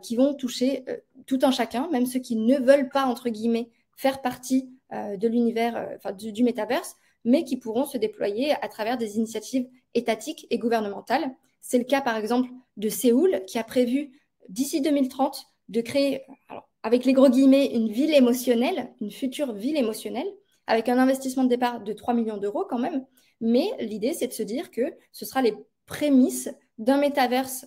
qui vont toucher tout un chacun, même ceux qui ne veulent pas, entre guillemets, faire partie de l'univers, du métaverse, mais qui pourront se déployer à travers des initiatives étatiques et gouvernementales. C'est le cas, par exemple, de Séoul, qui a prévu, d'ici 2030, de créer, alors, avec les gros guillemets, une ville émotionnelle, une future ville émotionnelle, avec un investissement de départ de 3 millions d'euros quand même. Mais l'idée, c'est de se dire que ce sera les prémices d'un métaverse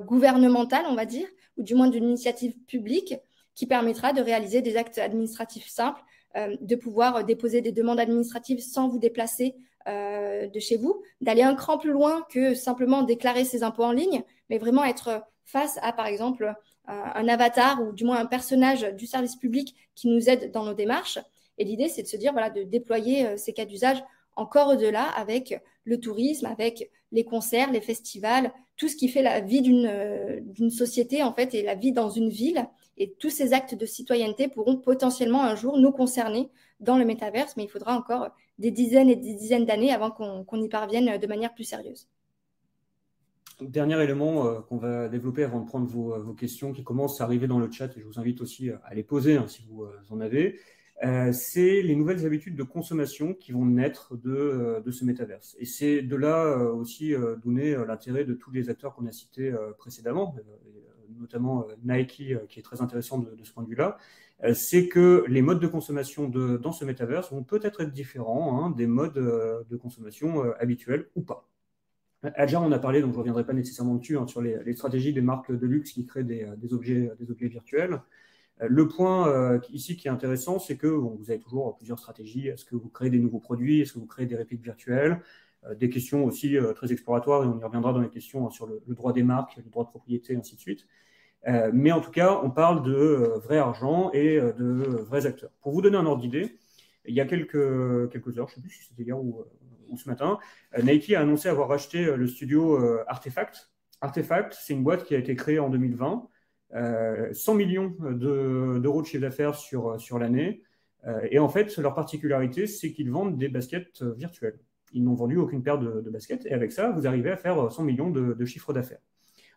gouvernemental, on va dire, ou du moins d'une initiative publique qui permettra de réaliser des actes administratifs simples, de pouvoir déposer des demandes administratives sans vous déplacer de chez vous, d'aller un cran plus loin que simplement déclarer ses impôts en ligne, mais vraiment être face à, par exemple, un avatar ou du moins un personnage du service public qui nous aide dans nos démarches. Et l'idée, c'est de se dire, voilà, de déployer ces cas d'usage encore au-delà avec le tourisme, avec les concerts, les festivals, tout ce qui fait la vie d'une société en fait et la vie dans une ville. Et tous ces actes de citoyenneté pourront potentiellement un jour nous concerner dans le métaverse, mais il faudra encore des dizaines et des dizaines d'années avant qu'on y parvienne de manière plus sérieuse. Dernier élément qu'on va développer avant de prendre vos questions qui commencent à arriver dans le chat, et je vous invite aussi à les poser si vous en avez, c'est les nouvelles habitudes de consommation qui vont naître de ce métaverse. Et c'est de là aussi d'où naît l'intérêt de tous les acteurs qu'on a cités précédemment, notamment Nike, qui est très intéressant de ce point de vue-là. C'est que les modes de consommation dans ce métaverse vont peut-être être différents des modes de consommation habituels ou pas. Adjar en a parlé, donc je ne reviendrai pas nécessairement dessus, sur les stratégies des marques de luxe qui créent des objets virtuels. Le point ici qui est intéressant, c'est que vous avez toujours plusieurs stratégies. Est-ce que vous créez des nouveaux produits? Est-ce que vous créez des répliques virtuelles? Des questions aussi très exploratoires, et on y reviendra dans les questions sur le droit des marques, le droit de propriété, ainsi de suite. Mais en tout cas, on parle de vrai argent et de vrais acteurs. Pour vous donner un ordre d'idée, il y a quelques heures, je ne sais plus si c'était hier ou ce matin, Nike a annoncé avoir racheté le studio Artefact. Artefact, c'est une boîte qui a été créée en 2020, 100 millions d'euros de chiffre d'affaires sur l'année. Et en fait, leur particularité, c'est qu'ils vendent des baskets virtuelles. Ils n'ont vendu aucune paire de baskets. Et avec ça, vous arrivez à faire 100 millions de chiffre d'affaires.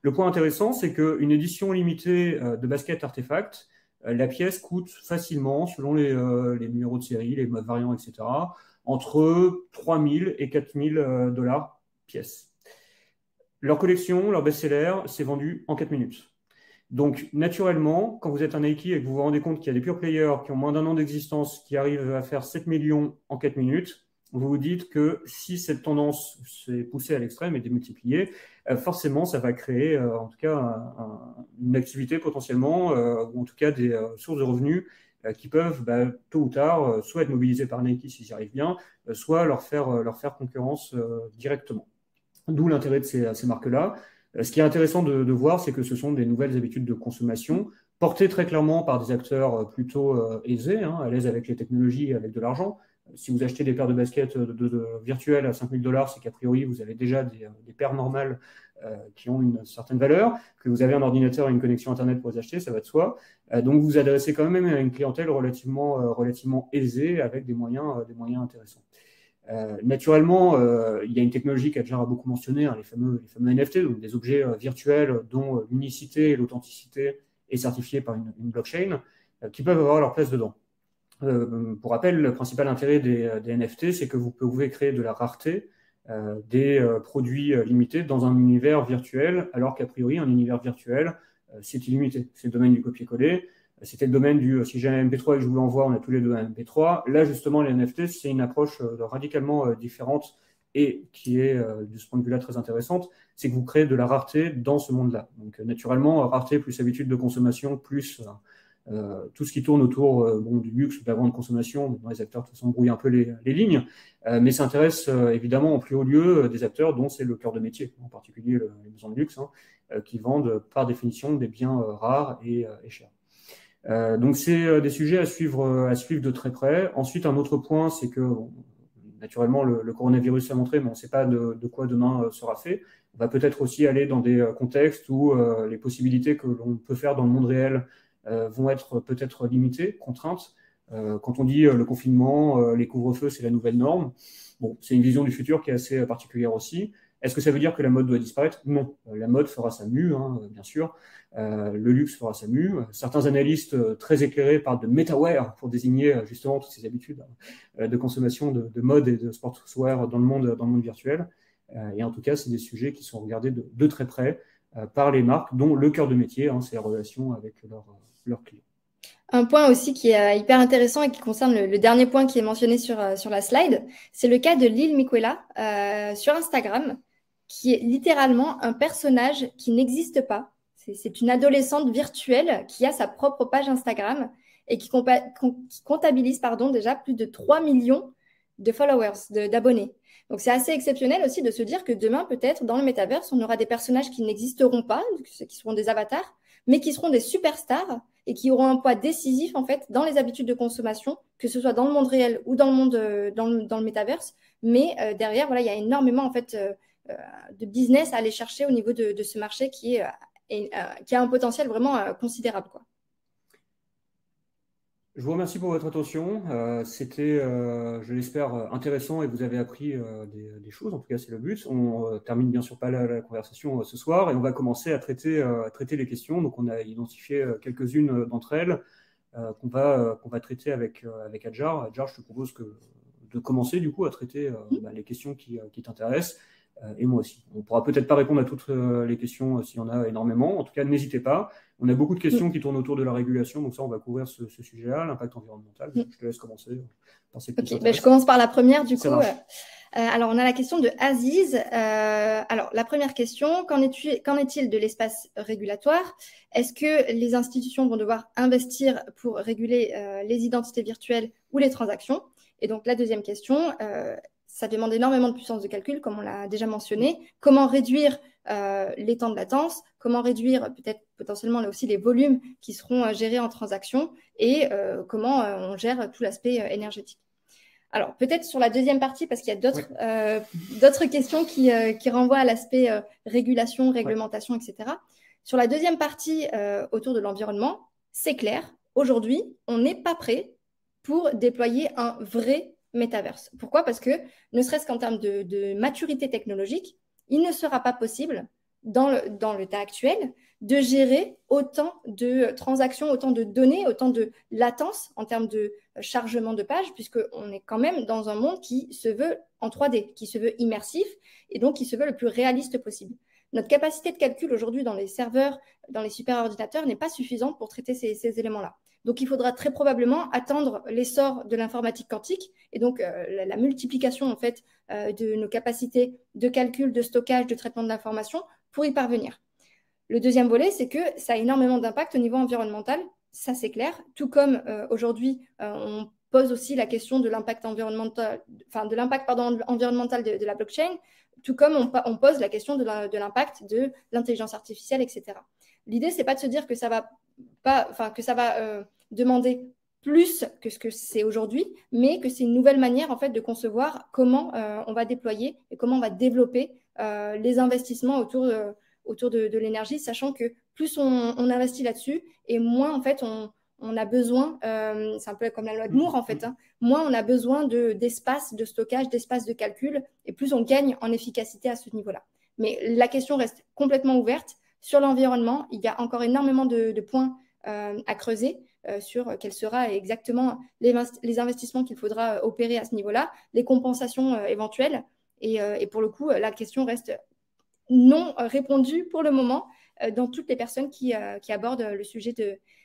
Le point intéressant, c'est qu'une édition limitée de baskets Artefact, la pièce coûte facilement, selon les numéros de série, les variants, etc., entre 3 000 et 4 000 dollars pièce. Leur collection, leur best-seller, c'est vendu en 4 minutes. Donc, naturellement, quand vous êtes un Nike et que vous vous rendez compte qu'il y a des pure players qui ont moins d'1 an d'existence qui arrivent à faire 7 millions en 4 minutes, vous vous dites que si cette tendance s'est poussée à l'extrême et démultipliée, forcément, ça va créer en tout cas une activité potentiellement, ou en tout cas des sources de revenus qui peuvent tôt ou tard soit être mobilisées par Nike s'ils y arrivent bien, soit leur faire concurrence directement. D'où l'intérêt de ces marques-là. Ce qui est intéressant de voir, c'est que ce sont des nouvelles habitudes de consommation portées très clairement par des acteurs plutôt aisés, à l'aise avec les technologies et avec de l'argent. Si vous achetez des paires de baskets virtuelles à 5 000 dollars, c'est qu'a priori, vous avez déjà des paires normales qui ont une certaine valeur, que vous avez un ordinateur et une connexion Internet pour les acheter, ça va de soi. Donc, vous vous adressez quand même à une clientèle relativement aisée avec des moyens intéressants. Naturellement, il y a une technologie qu'Adjar a beaucoup mentionné, les fameux NFT, donc des objets virtuels dont l'unicité et l'authenticité est certifiée par une blockchain, qui peuvent avoir leur place dedans. Pour rappel, le principal intérêt des NFT, c'est que vous pouvez créer de la rareté, des produits limités dans un univers virtuel, alors qu'a priori, un univers virtuel, c'est illimité. C'est le domaine du copier-coller. C'était le domaine du si j'ai un MP3 et que je vous l'envoie, on a tous les deux un MP3. Là, justement, les NFT, c'est une approche radicalement différente et qui est, de ce point de vue-là, très intéressante. C'est que vous créez de la rareté dans ce monde-là. Donc, naturellement, rareté plus habitude de consommation, plus tout ce qui tourne autour du luxe, de la grande consommation. Les acteurs, de toute façon, brouillent un peu les lignes. Mais ça intéresse évidemment en plus haut lieu des acteurs dont c'est le cœur de métier, en particulier les maisons de luxe, qui vendent par définition des biens rares et chers. Donc c'est des sujets à suivre de très près. Ensuite, un autre point, c'est que naturellement le coronavirus a montré, mais on ne sait pas de quoi demain sera fait. On va peut-être aussi aller dans des contextes où les possibilités que l'on peut faire dans le monde réel vont être peut-être limitées, contraintes. Quand on dit le confinement, les couvre-feux, c'est la nouvelle norme. Bon, c'est une vision du futur qui est assez particulière aussi. Est-ce que ça veut dire que la mode doit disparaître? Non. La mode fera sa mue, hein, bien sûr. Le luxe fera sa mue. Certains analystes très éclairés parlent de metawear pour désigner justement toutes ces habitudes de consommation de mode et de sportswear dans le monde virtuel. Et en tout cas, c'est des sujets qui sont regardés de très près par les marques, dont le cœur de métier, hein, c'est la relation avec leurs clients. Un point aussi qui est hyper intéressant et qui concerne le dernier point qui est mentionné sur la slide, c'est le cas de Lil Miquela sur Instagram, qui est littéralement un personnage qui n'existe pas. C'est une adolescente virtuelle qui a sa propre page Instagram et qui comptabilise déjà plus de 3 millions de followers, d'abonnés. Donc c'est assez exceptionnel aussi de se dire que demain, peut-être, dans le métaverse, on aura des personnages qui n'existeront pas, qui seront des avatars, mais qui seront des superstars et qui auront un poids décisif en fait dans les habitudes de consommation, que ce soit dans le monde réel ou dans le monde dans le métaverse. Mais derrière, voilà, il y a énormément en fait de business à aller chercher au niveau de ce marché qui a un potentiel vraiment considérable, quoi. Je vous remercie pour votre attention. C'était, je l'espère, intéressant et vous avez appris des choses. En tout cas, c'est le but. On termine bien sûr pas la conversation ce soir et on va commencer à traiter les questions. Donc, on a identifié quelques-unes d'entre elles qu'on va traiter avec Adjar. Adjar, je te propose de commencer du coup à traiter les questions qui t'intéressent. Et moi aussi. On ne pourra peut-être pas répondre à toutes les questions s'il y en a énormément. En tout cas, n'hésitez pas. On a beaucoup de questions qui tournent autour de la régulation, donc ça, on va couvrir ce sujet-là, l'impact environnemental. Je te laisse commencer par ces questions. Je commence par la première, du coup. Alors, on a la question de Aziz. Alors, la première question, qu'en est-il de l'espace régulatoire? Est-ce que les institutions vont devoir investir pour réguler les identités virtuelles ou les transactions? Et donc, la deuxième question, ça demande énormément de puissance de calcul, comme on l'a déjà mentionné. Comment réduire les temps de latence? Comment réduire peut-être potentiellement là aussi les volumes qui seront gérés en transaction? Et comment on gère tout l'aspect énergétique? Alors, peut-être sur la deuxième partie, parce qu'il y a d'autres questions qui renvoient à l'aspect régulation, réglementation, etc. Sur la deuxième partie autour de l'environnement, c'est clair, aujourd'hui, on n'est pas prêt pour déployer un vrai métaverse. Pourquoi? Parce que, ne serait-ce qu'en termes de maturité technologique, il ne sera pas possible, dans l'état actuel, de gérer autant de transactions, autant de données, autant de latence en termes de chargement de page, puisqu'on est quand même dans un monde qui se veut en 3D, qui se veut immersif, et donc qui se veut le plus réaliste possible. Notre capacité de calcul aujourd'hui dans les serveurs, dans les superordinateurs, n'est pas suffisante pour traiter ces éléments-là. Donc, il faudra très probablement attendre l'essor de l'informatique quantique et donc la multiplication en fait de nos capacités de calcul, de stockage, de traitement de l'information pour y parvenir. Le deuxième volet, c'est que ça a énormément d'impact au niveau environnemental, ça c'est clair. Tout comme aujourd'hui, on pose aussi la question de l'impact environnemental, environnemental de la blockchain, tout comme on pose la question de l'impact de l'intelligence artificielle, etc. L'idée, c'est pas de se dire que ça va demander plus que ce que c'est aujourd'hui, mais que c'est une nouvelle manière en fait de concevoir comment on va déployer et comment on va développer les investissements autour de l'énergie, sachant que plus on investit là-dessus et moins en fait on a besoin, c'est un peu comme la loi de Moore en fait, moins on a besoin d'espace de stockage, d'espace de calcul, et plus on gagne en efficacité à ce niveau-là. Mais la question reste complètement ouverte. Sur l'environnement, il y a encore énormément de points à creuser sur quels seront exactement les investissements qu'il faudra opérer à ce niveau-là, les compensations éventuelles. Et pour le coup, la question reste non répondue pour le moment dans toutes les personnes qui abordent le sujet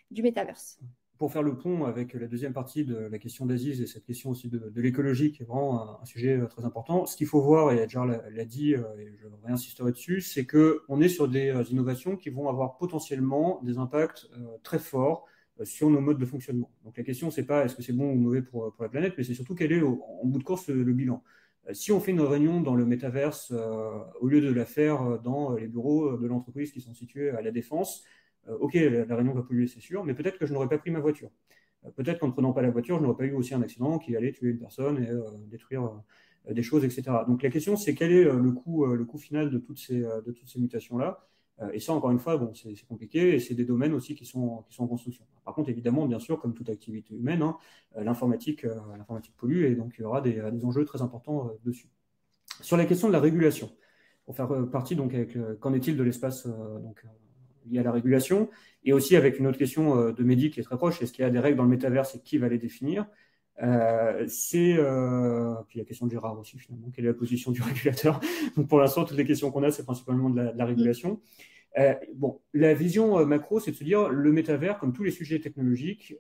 du métaverse. Pour faire le pont avec la deuxième partie de la question d'Aziz et cette question aussi de l'écologie, qui est vraiment un sujet très important, ce qu'il faut voir, et Adjar l'a dit, et je réinsisterai dessus, c'est qu'on est sur des innovations qui vont avoir potentiellement des impacts très forts sur nos modes de fonctionnement. Donc la question, c'est pas est-ce que c'est bon ou mauvais pour la planète, mais c'est surtout quel est, en bout de course, le bilan. Si on fait une réunion dans le métaverse, au lieu de la faire dans les bureaux de l'entreprise qui sont situés à la Défense, ok, la réunion va polluer, c'est sûr, mais peut-être que je n'aurais pas pris ma voiture. Peut-être qu'en ne prenant pas la voiture, je n'aurais pas eu aussi un accident qui allait tuer une personne et détruire des choses, etc. Donc la question, c'est quel est le coût final de toutes ces mutations-là. Et ça, encore une fois, bon, c'est compliqué et c'est des domaines aussi qui sont en construction. Par contre, évidemment, bien sûr, comme toute activité humaine, l'informatique pollue et donc il y aura des enjeux très importants dessus. Sur la question de la régulation, pour faire partie, donc, avec qu'en est-il de l'espace lié à la régulation, et aussi avec une autre question de Mehdi qui est très proche, est-ce qu'il y a des règles dans le métaverse et qui va les définir? Puis la question de Gérard aussi, finalement, quelle est la position du régulateur? Donc pour l'instant, toutes les questions qu'on a, c'est principalement de la régulation. Bon, la vision macro, c'est de se dire le métavers, comme tous les sujets technologiques,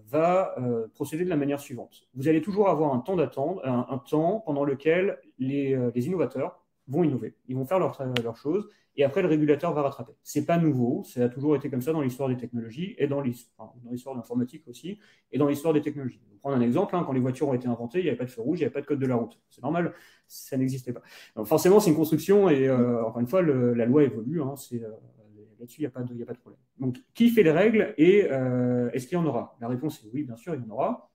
va procéder de la manière suivante. Vous allez toujours avoir un temps d'attente, un temps pendant lequel les innovateurs vont innover, ils vont faire leurs choses, et après le régulateur va rattraper. C'est pas nouveau, ça a toujours été comme ça dans l'histoire des technologies et dans l'histoire de l'informatique aussi, et dans l'histoire des technologies. Je vais prendre un exemple, quand les voitures ont été inventées, il n'y avait pas de feu rouge, il n'y avait pas de code de la route. C'est normal, ça n'existait pas. Donc forcément, c'est une construction, et encore une fois, la loi évolue, là-dessus, il n'y a pas de problème. Donc, qui fait les règles et est-ce qu'il y en aura? La réponse est oui, bien sûr, il y en aura.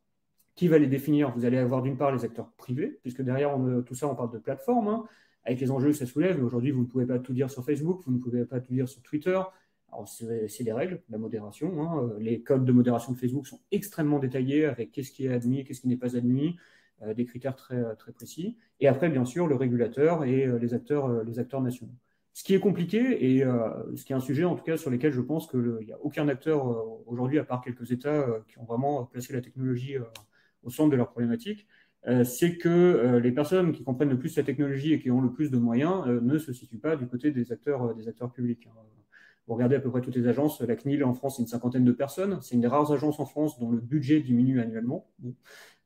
Qui va les définir? Vous allez avoir d'une part les acteurs privés, puisque derrière tout ça, on parle de plateforme, avec les enjeux que ça soulève. Mais aujourd'hui, vous ne pouvez pas tout dire sur Facebook, vous ne pouvez pas tout dire sur Twitter. Alors, c'est des règles, la modération. Les codes de modération de Facebook sont extrêmement détaillés, avec qu'est-ce qui est admis, qu'est-ce qui n'est pas admis, des critères très, très précis. Et après, bien sûr, le régulateur et les acteurs nationaux. Ce qui est compliqué, et ce qui est un sujet, en tout cas, sur lequel je pense qu'il n'y a aucun acteur aujourd'hui, à part quelques États qui ont vraiment placé la technologie au centre de leur problématique, c'est que les personnes qui comprennent le plus la technologie et qui ont le plus de moyens ne se situent pas du côté des acteurs publics. Vous regardez à peu près toutes les agences, la CNIL en France, c'est une 50aine de personnes. C'est une des rares agences en France dont le budget diminue annuellement.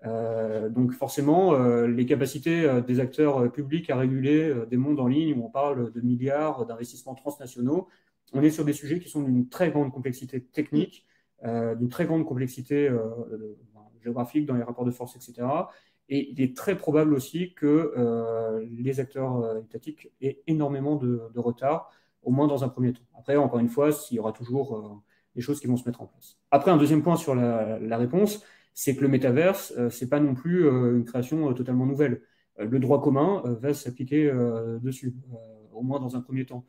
Donc forcément, les capacités des acteurs publics à réguler des mondes en ligne où on parle de milliards d'investissements transnationaux, on est sur des sujets qui sont d'une très grande complexité technique, d'une très grande complexité géographique dans les rapports de force, etc. Et il est très probable aussi que les acteurs étatiques aient énormément de retard, au moins dans un premier temps. Après, encore une fois, il y aura toujours des choses qui vont se mettre en place. Après, un deuxième point sur la réponse, c'est que le métaverse, c'est pas non plus une création totalement nouvelle. Le droit commun va s'appliquer dessus, au moins dans un premier temps.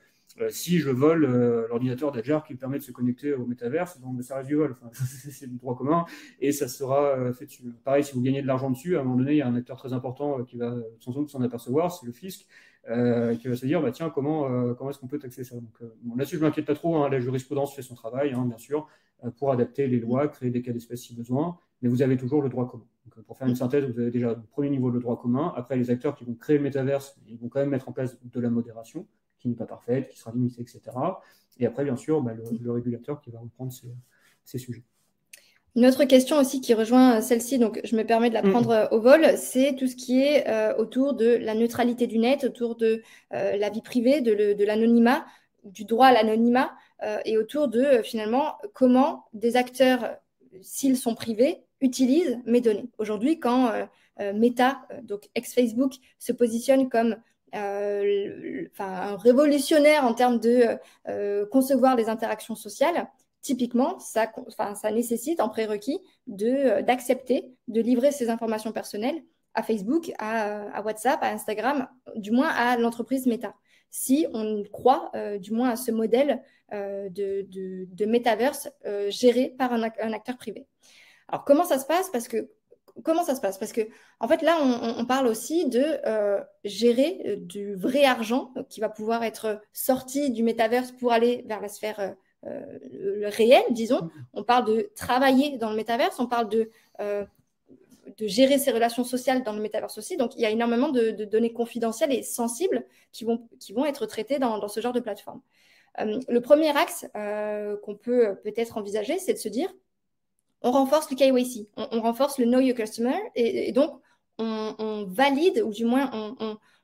Si je vole l'ordinateur d'Adjar qui permet de se connecter au métaverse, donc ça reste du vol. Enfin, c'est du droit commun et ça sera fait dessus. Pareil, si vous gagnez de l'argent dessus, à un moment donné, il y a un acteur très important qui va sans doute s'en apercevoir, c'est le fisc, qui va se dire, bah, tiens, comment est-ce qu'on peut taxer ça? Donc, là-dessus, je ne m'inquiète pas trop. La jurisprudence fait son travail, bien sûr, pour adapter les lois, créer des cas d'espèce si besoin, mais vous avez toujours le droit commun. Donc, pour faire une synthèse, vous avez déjà le premier niveau, le droit commun. Après, les acteurs qui vont créer le métaverse, ils vont quand même mettre en place de la modération, qui n'est pas parfaite, qui sera limitée, etc. Et après, bien sûr, le régulateur qui va reprendre ces sujets. Une autre question aussi qui rejoint celle-ci, donc je me permets de la prendre au vol, c'est tout ce qui est autour de la neutralité du net, autour de la vie privée, de l'anonymat, du droit à l'anonymat, et autour de finalement comment des acteurs, s'ils sont privés, utilisent mes données. Aujourd'hui, quand Meta, donc ex-Facebook, se positionne comme un révolutionnaire en termes de concevoir les interactions sociales, typiquement, ça nécessite en prérequis d'accepter de livrer ces informations personnelles à Facebook, à WhatsApp, à Instagram, du moins à l'entreprise Meta. Si on croit du moins à ce modèle de métaverse géré par un acteur privé. Alors, comment ça se passe? Parce que, en fait, là, on parle aussi de gérer du vrai argent qui va pouvoir être sorti du métaverse pour aller vers la sphère le réel, disons. On parle de travailler dans le métaverse, on parle de gérer ses relations sociales dans le métaverse aussi. Donc, il y a énormément de données confidentielles et sensibles qui vont être traitées dans ce genre de plateforme. Le premier axe qu'on peut peut-être envisager, c'est de se dire, on renforce le KYC, on renforce le Know Your Customer, et donc on valide, ou du moins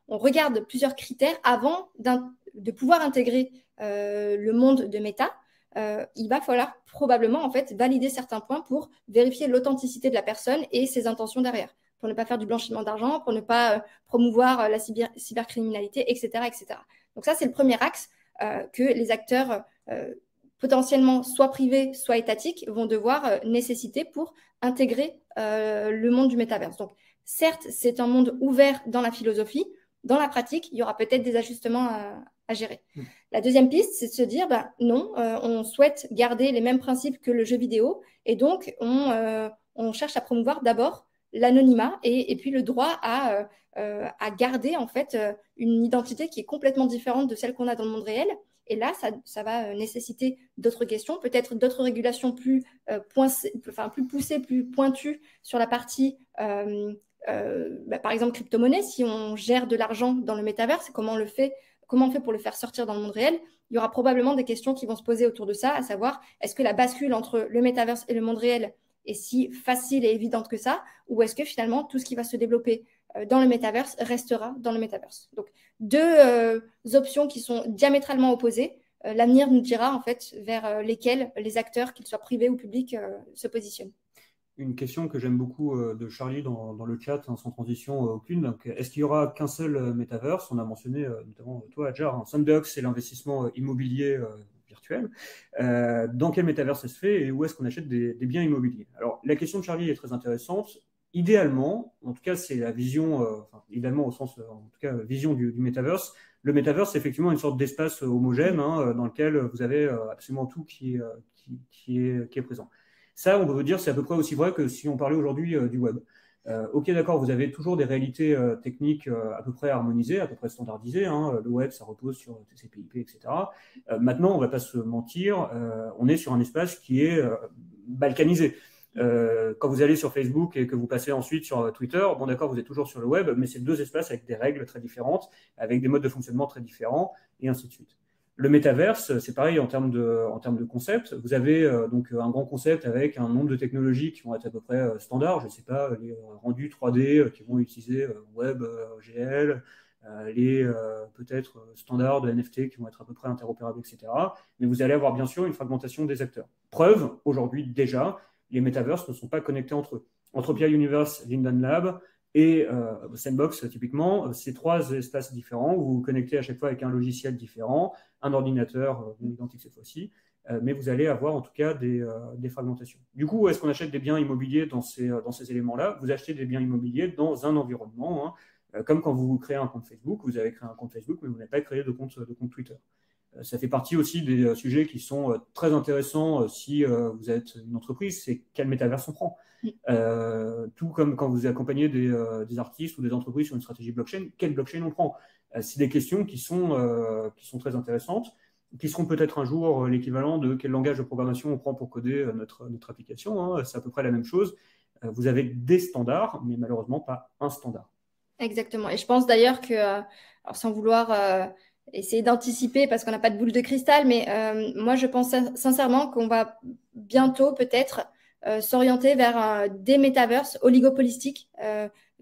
on regarde plusieurs critères avant de pouvoir intégrer le monde de Meta. Il va falloir probablement en fait valider certains points pour vérifier l'authenticité de la personne et ses intentions derrière, pour ne pas faire du blanchiment d'argent, pour ne pas promouvoir la cybercriminalité, etc., etc. Donc ça, c'est le premier axe que les acteurs potentiellement soit privés, soit étatiques vont devoir nécessiter pour intégrer le monde du métaverse. Donc certes, c'est un monde ouvert dans la philosophie. Dans la pratique, il y aura peut-être des ajustements à gérer. La deuxième piste, c'est de se dire, non, on souhaite garder les mêmes principes que le jeu vidéo, et donc on cherche à promouvoir d'abord l'anonymat et puis le droit à garder en fait une identité qui est complètement différente de celle qu'on a dans le monde réel. Et là, ça va nécessiter d'autres questions, peut-être d'autres régulations plus poussées, plus pointues sur la partie, par exemple, crypto-monnaie. Si on gère de l'argent dans le métaverse, comment on fait pour le faire sortir dans le monde réel? Il y aura probablement des questions qui vont se poser autour de ça, à savoir, est-ce que la bascule entre le métaverse et le monde réel est si facile et évidente que ça, ou est-ce que finalement, tout ce qui va se développer dans le métaverse restera dans le métaverse? Donc, deux options qui sont diamétralement opposées. L'avenir nous dira en fait vers lesquelles les acteurs, qu'ils soient privés ou publics, se positionnent. Une question que j'aime beaucoup de Charlie dans le chat, hein, sans transition aucune. Est-ce qu'il n'y aura qu'un seul métaverse? On a mentionné notamment toi, Adjar, hein, Sandbox, c'est l'investissement immobilier virtuel. Dans quel métaverse ça se fait et où est-ce qu'on achète des biens immobiliers? Alors, la question de Charlie est très intéressante. Idéalement, en tout cas, c'est la vision, idéalement au sens, en tout cas, vision du métaverse. Le métaverse, c'est effectivement une sorte d'espace homogène hein, dans lequel vous avez absolument tout qui est présent. Ça, on peut vous dire, c'est à peu près aussi vrai que si on parlait aujourd'hui du web. Ok, d'accord, vous avez toujours des réalités techniques à peu près harmonisées, à peu près standardisées. Hein. Le web, ça repose sur TCP/IP, etc. Maintenant, on ne va pas se mentir, on est sur un espace qui est balkanisé. Quand vous allez sur Facebook et que vous passez ensuite sur Twitter, bon d'accord, vous êtes toujours sur le web, mais c'est deux espaces avec des règles très différentes, avec des modes de fonctionnement très différents, et ainsi de suite. Le métaverse, c'est pareil en termes de concept. Vous avez donc un grand concept avec un nombre de technologies qui vont être à peu près standards. Je ne sais pas, les rendus 3D qui vont utiliser Web, GL, les peut-être standards de NFT qui vont être à peu près interopérables, etc. Mais vous allez avoir bien sûr une fragmentation des acteurs. Preuve, aujourd'hui déjà, les métaverses ne sont pas connectés entre eux. Entropia Universe, Linden Lab et Sandbox, typiquement, c'est trois espaces différents où vous vous connectez à chaque fois avec un logiciel différent, un ordinateur identique cette fois-ci, mais vous allez avoir en tout cas des fragmentations. Du coup, est-ce qu'on achète des biens immobiliers dans ces éléments-là? Vous achetez des biens immobiliers dans un environnement, hein, comme quand vous créez un compte Facebook, vous avez créé un compte Facebook, mais vous n'avez pas créé de compte Twitter. Ça fait partie aussi des sujets qui sont très intéressants si vous êtes une entreprise, c'est quel métaverse on prend. Tout comme quand vous accompagnez des artistes ou des entreprises sur une stratégie blockchain, quelle blockchain on prend? C'est des questions qui sont très intéressantes, qui seront peut-être un jour l'équivalent de quel langage de programmation on prend pour coder notre application. Hein. C'est à peu près la même chose. Vous avez des standards, mais malheureusement pas un standard. Exactement. Et je pense d'ailleurs que, alors sans vouloir essayer d'anticiper parce qu'on n'a pas de boule de cristal, mais moi je pense sincèrement qu'on va bientôt peut-être s'orienter vers des métaverses oligopolistiques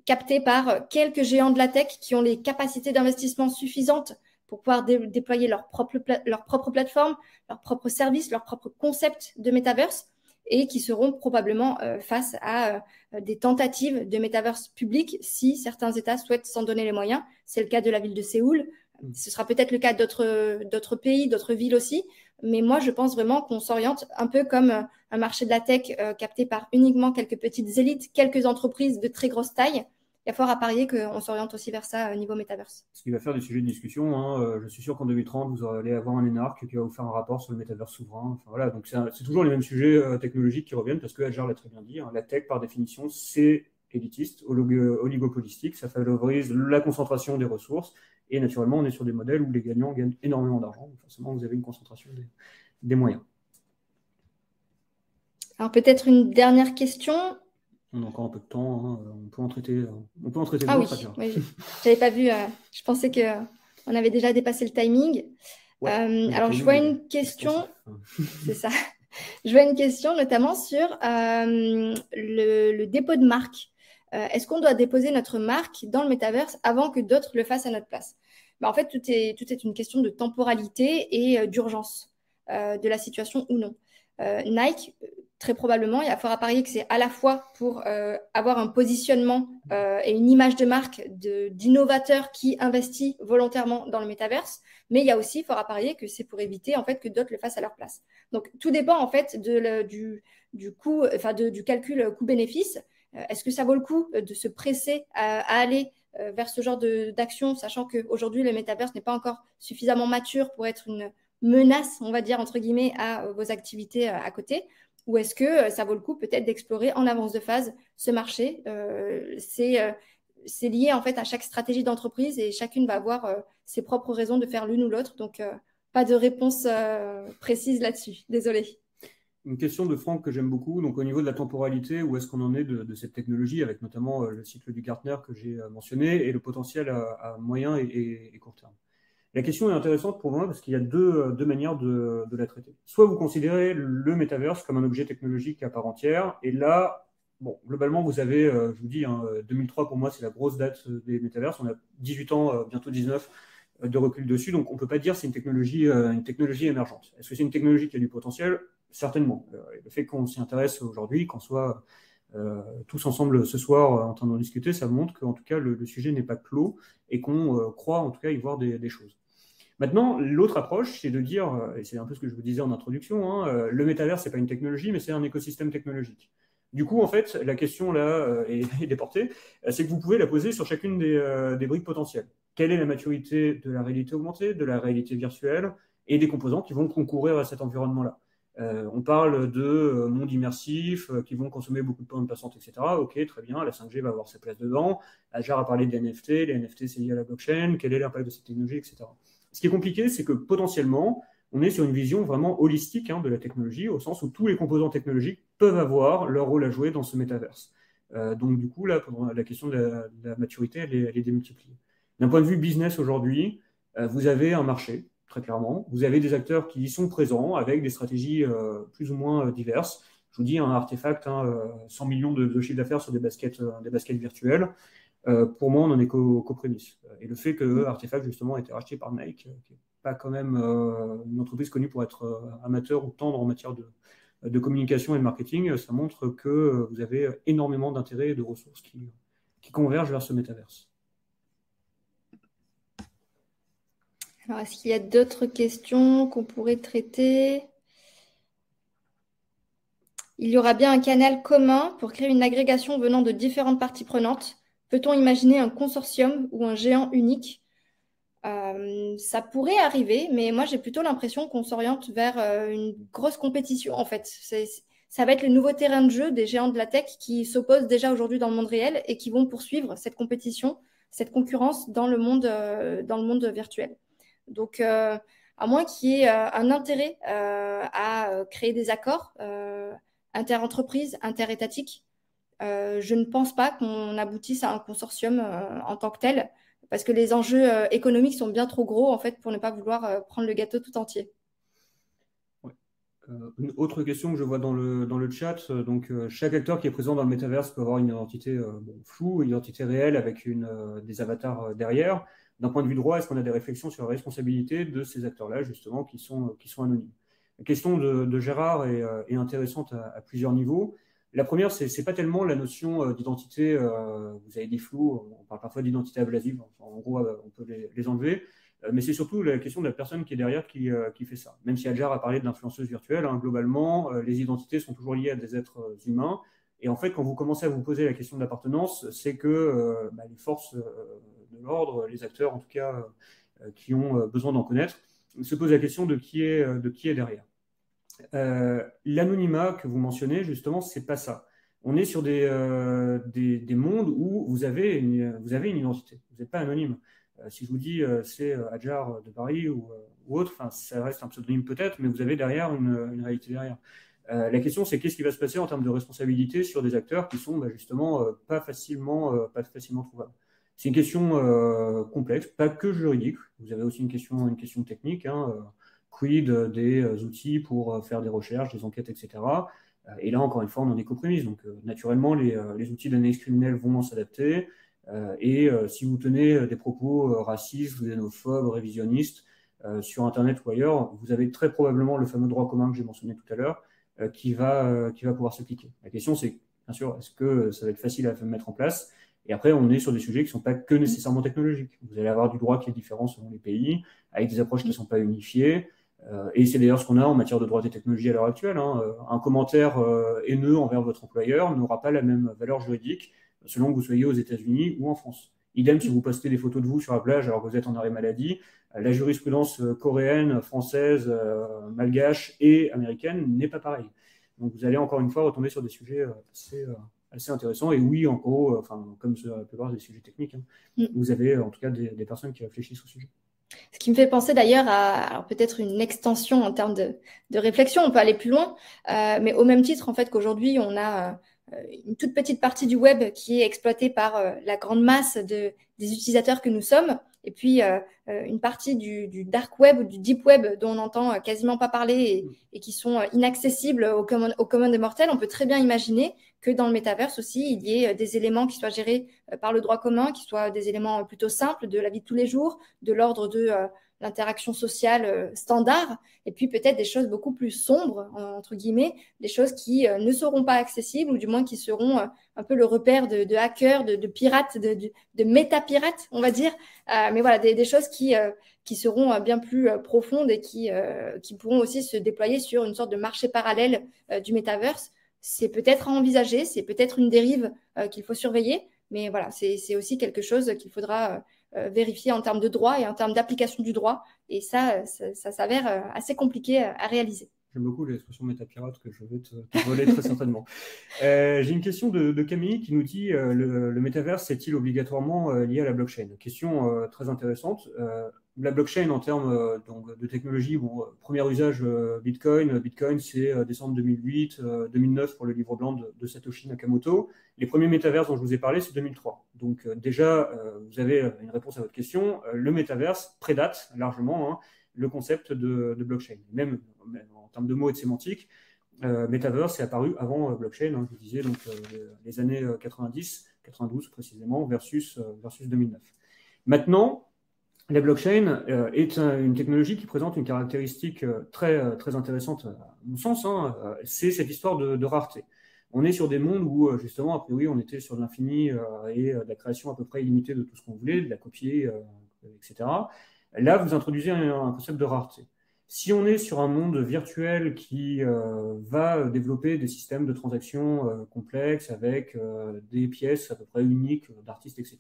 captés par quelques géants de la tech qui ont les capacités d'investissement suffisantes pour pouvoir déployer leur propre plateforme, leur propre service, leur propre concept de métaverse et qui seront probablement face à des tentatives de métaverse public si certains États souhaitent s'en donner les moyens. C'est le cas de la ville de Séoul. Ce sera peut-être le cas d'autres pays, d'autres villes aussi. Mais moi, je pense vraiment qu'on s'oriente un peu comme un marché de la tech capté par uniquement quelques petites élites, quelques entreprises de très grosse taille. Il y a fort à parier qu'on s'oriente aussi vers ça au niveau métaverse. Ce qui va faire des sujets de discussion. Hein. Je suis sûr qu'en 2030, vous allez avoir un énarque qui va vous faire un rapport sur le métaverse souverain. Enfin, voilà. Donc, c'est toujours les mêmes sujets technologiques qui reviennent parce que Adjar l'a très bien dit. Hein. La tech, par définition, c'est élitiste, oligopolistique. Ça favorise la concentration des ressources. Et naturellement, on est sur des modèles où les gagnants gagnent énormément d'argent. Donc, forcément, vous avez une concentration des moyens. Alors, peut-être une dernière question. On a encore un peu de temps, hein. On peut en traiter Ah oui, d'autres. oui, j'avais pas vu, je pensais qu'on avait déjà dépassé le timing. Ouais, alors, je vois une question, c'est ça. Je vois une question notamment sur le dépôt de marque. Est-ce qu'on doit déposer notre marque dans le métaverse avant que d'autres le fassent à notre place? En fait, tout est une question de temporalité et d'urgence de la situation ou non. Nike, très probablement, il y a fort à parier que c'est à la fois pour avoir un positionnement et une image de marque d'innovateur qui investit volontairement dans le métaverse, mais il y a aussi fort à parier que c'est pour éviter en fait que d'autres le fassent à leur place. Donc tout dépend en fait du coût, enfin du calcul coût-bénéfice. Est-ce que ça vaut le coup de se presser à aller vers ce genre d'action, sachant qu'aujourd'hui le métaverse n'est pas encore suffisamment mature pour être une menace, on va dire, entre guillemets, à vos activités à côté? ou est-ce que ça vaut le coup peut-être d'explorer en avance de phase ce marché? C'est lié en fait à chaque stratégie d'entreprise et chacune va avoir ses propres raisons de faire l'une ou l'autre. Donc, pas de réponse précise là-dessus. Désolée. Une question de Franck que j'aime beaucoup. Donc, au niveau de la temporalité, où est-ce qu'on en est de cette technologie, avec notamment le cycle du Gartner que j'ai mentionné et le potentiel à moyen et court terme. La question est intéressante pour moi parce qu'il y a deux manières de la traiter. Soit vous considérez le métaverse comme un objet technologique à part entière, et là, bon, globalement, vous avez, je vous dis, 2003 pour moi, c'est la grosse date des métaverses. On a 18 ans, bientôt 19, de recul dessus, donc on ne peut pas dire que c'est une technologie émergente. Est-ce que c'est une technologie qui a du potentiel? Certainement. Le fait qu'on s'y intéresse aujourd'hui, qu'on soit tous ensemble ce soir en train d'en discuter, ça montre qu'en tout cas, le sujet n'est pas clos et qu'on croit en tout cas y voir des choses. Maintenant, l'autre approche, c'est de dire, et c'est un peu ce que je vous disais en introduction, le métavers, ce n'est pas une technologie, mais c'est un écosystème technologique. Du coup, en fait, la question là est déportée, c'est que vous pouvez la poser sur chacune des briques potentielles. Quelle est la maturité de la réalité augmentée, de la réalité virtuelle et des composants qui vont concourir à cet environnement-là? On parle de mondes immersifs qui vont consommer beaucoup de bande passante, etc. Ok, très bien, la 5G va avoir sa place dedans. Ajar a parlé des NFT, les NFT c'est lié à la blockchain, quel est l'impact de cette technologie, etc. Ce qui est compliqué, c'est que potentiellement, on est sur une vision vraiment holistique de la technologie, au sens où tous les composants technologiques peuvent avoir leur rôle à jouer dans ce métaverse. Donc du coup, là, la question de la maturité, elle est démultipliée. D'un point de vue business aujourd'hui, vous avez un marché, très clairement. Vous avez des acteurs qui y sont présents avec des stratégies plus ou moins diverses. Je vous dis, un artefact, 100 millions de chiffre d'affaires sur des baskets virtuelles. Pour moi, on n'en est qu'aux prémices. Et le fait que Artefact, justement, a été racheté par Nike, qui n'est pas quand même une entreprise connue pour être amateur ou tendre en matière de communication et de marketing, ça montre que vous avez énormément d'intérêts et de ressources qui convergent vers ce métaverse. Alors, est-ce qu'il y a d'autres questions qu'on pourrait traiter? Il y aura bien un canal commun pour créer une agrégation venant de différentes parties prenantes. Peut-on imaginer un consortium ou un géant unique? Ça pourrait arriver, mais moi j'ai plutôt l'impression qu'on s'oriente vers une grosse compétition en fait. Ça va être le nouveau terrain de jeu des géants de la tech qui s'opposent déjà aujourd'hui dans le monde réel et qui vont poursuivre cette compétition, cette concurrence dans le monde virtuel. Donc, à moins qu'il y ait un intérêt à créer des accords interentreprises, interétatiques, je ne pense pas qu'on aboutisse à un consortium en tant que tel, parce que les enjeux économiques sont bien trop gros en fait pour ne pas vouloir prendre le gâteau tout entier. Ouais. Une autre question que je vois dans le chat, donc chaque acteur qui est présent dans le métaverse peut avoir une identité floue, une identité réelle avec des avatars derrière. D'un point de vue droit, est-ce qu'on a des réflexions sur la responsabilité de ces acteurs-là, justement, qui sont anonymes? La question de Gérard est intéressante à plusieurs niveaux. La première, c'est pas tellement la notion d'identité, vous avez des flous, on parle parfois d'identité abrasive, en gros, on peut les enlever, mais c'est surtout la question de la personne qui est derrière qui fait ça. Même si Adjar a parlé de l'influenceuse virtuelle, globalement, les identités sont toujours liées à des êtres humains. Et en fait, quand vous commencez à vous poser la question de l'appartenance, c'est que les forces de l'ordre, les acteurs en tout cas, qui ont besoin d'en connaître, se posent la question de qui est derrière. L'anonymat que vous mentionnez, justement, c'est pas ça. On est sur des mondes où vous avez une identité. Vous n'êtes pas anonyme. Si je vous dis c'est Adjar de Paris ou autre, ça reste un pseudonyme peut-être, mais vous avez derrière une réalité derrière. La question, c'est qu'est-ce qui va se passer en termes de responsabilité sur des acteurs qui sont justement pas facilement trouvables. C'est une question complexe, pas que juridique. Vous avez aussi une question technique. Quid des outils pour faire des recherches, des enquêtes, etc. Et là, encore une fois, on en est qu'aux prémices. Donc, naturellement, les outils d'analyse criminelle vont s'adapter. Et si vous tenez des propos racistes, xénophobes, révisionnistes sur Internet ou ailleurs, vous avez très probablement le fameux droit commun que j'ai mentionné tout à l'heure qui va pouvoir s'appliquer. La question, c'est, bien sûr, est-ce que ça va être facile à mettre en place? Et après, on est sur des sujets qui ne sont pas que nécessairement technologiques. Vous allez avoir du droit qui est différent selon les pays, avec des approches qui ne sont pas unifiées. Et c'est d'ailleurs ce qu'on a en matière de droit des technologies à l'heure actuelle. Un commentaire haineux envers votre employeur n'aura pas la même valeur juridique selon que vous soyez aux États-Unis ou en France. Idem si vous postez des photos de vous sur la plage alors que vous êtes en arrêt maladie. La jurisprudence coréenne, française, malgache et américaine n'est pas pareille. Donc vous allez encore une fois retomber sur des sujets assez intéressants. Et oui, en gros, comme sur la plupart des sujets techniques, vous avez en tout cas des personnes qui réfléchissent au sujet. Ce qui me fait penser d'ailleurs à peut-être une extension en termes de réflexion, on peut aller plus loin, mais au même titre en fait qu'aujourd'hui on a une toute petite partie du web qui est exploitée par la grande masse des utilisateurs que nous sommes, et puis une partie du dark web ou du deep web dont on n'entend quasiment pas parler et qui sont inaccessibles aux commun des mortels. On peut très bien imaginer que dans le métaverse aussi, il y ait des éléments qui soient gérés par le droit commun, qui soient des éléments plutôt simples de la vie de tous les jours, de l'ordre de l'interaction sociale standard, et puis peut-être des choses beaucoup plus sombres, entre guillemets, des choses qui ne seront pas accessibles, ou du moins qui seront un peu le repère de hackers, de pirates, de méta-pirates, on va dire. Mais voilà, des choses qui seront bien plus profondes et qui pourront aussi se déployer sur une sorte de marché parallèle du métaverse. C'est peut-être à envisager, c'est peut-être une dérive qu'il faut surveiller, mais voilà, c'est aussi quelque chose qu'il faudra vérifier en termes de droit et en termes d'application du droit. Et ça s'avère assez compliqué à réaliser. J'aime beaucoup l'expression métapirate que je vais te voler très certainement. J'ai une question de Camille qui nous dit le métaverse est-il obligatoirement lié à la blockchain? Question très intéressante. La blockchain en termes donc, de technologie, premier usage Bitcoin. Bitcoin, c'est décembre 2008, 2009 pour le livre blanc de Satoshi Nakamoto. Les premiers métaverses dont je vous ai parlé, c'est 2003. Donc déjà, vous avez une réponse à votre question. Le métaverse prédate largement le concept de blockchain. Même en termes de mots et de sémantique, Metaverse est apparu avant blockchain, je vous disais, donc les années 90, 92 précisément, versus 2009. Maintenant, la blockchain est une technologie qui présente une caractéristique très intéressante, à mon sens, c'est cette histoire de rareté. On est sur des mondes où, justement, a priori, on était sur de l'infini et de la création à peu près illimitée de tout ce qu'on voulait, de la copier, etc. Là, vous introduisez un concept de rareté. Si on est sur un monde virtuel qui va développer des systèmes de transactions complexes avec des pièces à peu près uniques d'artistes, etc.,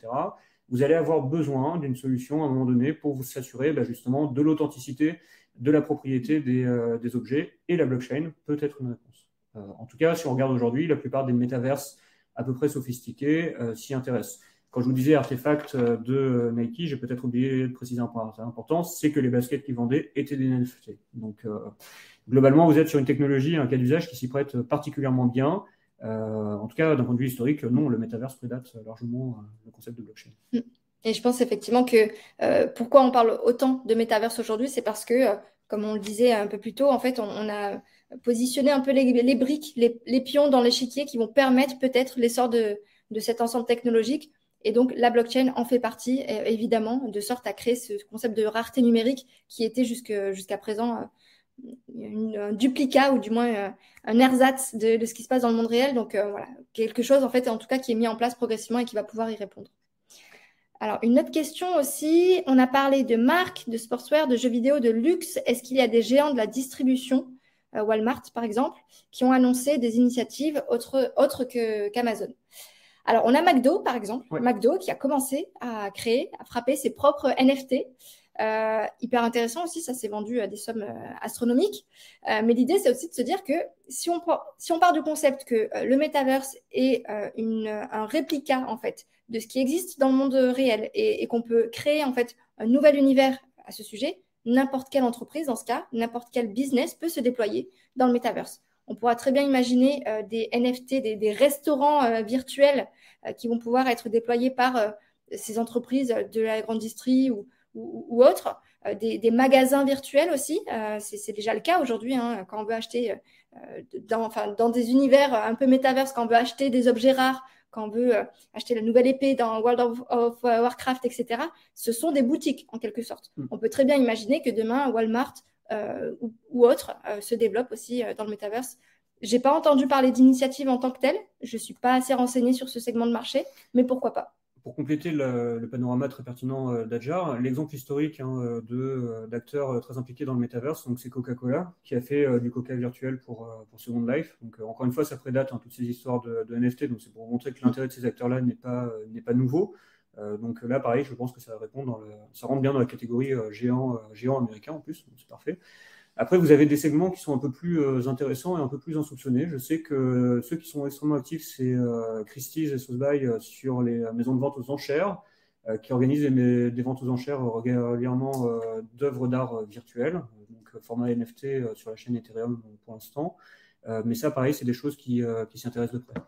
vous allez avoir besoin d'une solution à un moment donné pour vous s'assurer justement de l'authenticité, de la propriété des objets, et la blockchain peut être une réponse. En tout cas, si on regarde aujourd'hui, la plupart des métaverses à peu près sophistiqués s'y intéressent. Quand je vous disais artefact de Nike, j'ai peut-être oublié de préciser un point important, c'est que les baskets qu'ils vendaient étaient des NFT. Donc, globalement, vous êtes sur une technologie, un cas d'usage qui s'y prête particulièrement bien. En tout cas, d'un point de vue historique, non, le métaverse prédate largement le concept de blockchain. Et je pense effectivement que pourquoi on parle autant de métaverse aujourd'hui, c'est parce que, comme on le disait un peu plus tôt, en fait, on a positionné un peu les briques, les pions dans l'échiquier qui vont permettre peut-être l'essor de cet ensemble technologique. Et donc, la blockchain en fait partie, évidemment, de sorte à créer ce concept de rareté numérique qui était jusqu'à présent un duplicat ou du moins un ersatz de ce qui se passe dans le monde réel. Donc, voilà, quelque chose, en fait, en tout cas, qui est mis en place progressivement et qui va pouvoir y répondre. Alors, une autre question aussi, on a parlé de marques, de sportswear, de jeux vidéo, de luxe. Est-ce qu'il y a des géants de la distribution, Walmart par exemple, qui ont annoncé des initiatives autres qu'Amazon? Alors, on a McDo, par exemple, ouais. McDo qui a commencé à frapper ses propres NFT. Hyper intéressant aussi, ça s'est vendu à des sommes astronomiques. Mais l'idée, c'est aussi de se dire que si on part du concept que le metaverse est un réplica, en fait, de ce qui existe dans le monde réel et qu'on peut créer, en fait, un nouvel univers à ce sujet, n'importe quelle entreprise, dans ce cas, n'importe quel business peut se déployer dans le metaverse. On pourra très bien imaginer des NFT, des restaurants virtuels qui vont pouvoir être déployés par ces entreprises de la grande distrie ou autres, des magasins virtuels aussi. C'est déjà le cas aujourd'hui, quand on veut acheter dans des univers un peu métaverse, quand on veut acheter des objets rares, quand on veut acheter la nouvelle épée dans World of Warcraft, etc. Ce sont des boutiques, en quelque sorte. On peut très bien imaginer que demain, Walmart ou autre se développe aussi dans le métaverse. J'ai pas entendu parler d'initiative en tant que telle. Je suis pas assez renseignée sur ce segment de marché, mais pourquoi pas. Pour compléter le panorama très pertinent d'Adjar, l'exemple historique d'acteurs très impliqués dans le métaverse, donc c'est Coca-Cola qui a fait du Coca virtuel pour Second Life. Donc encore une fois, ça prédate toutes ces histoires de NFT, donc c'est pour montrer que l'intérêt de ces acteurs-là n'est pas nouveau. Donc là, pareil, je pense que ça rentre bien dans la catégorie géant américain en plus, donc c'est parfait. Après, vous avez des segments qui sont un peu plus intéressants et un peu plus insoupçonnés. Je sais que ceux qui sont extrêmement actifs, c'est Christie's et Sotheby's sur les maisons de vente aux enchères, qui organisent des ventes aux enchères régulièrement d'œuvres d'art virtuelles, donc format NFT sur la chaîne Ethereum pour l'instant. Mais ça, pareil, c'est des choses qui s'y intéressent de près.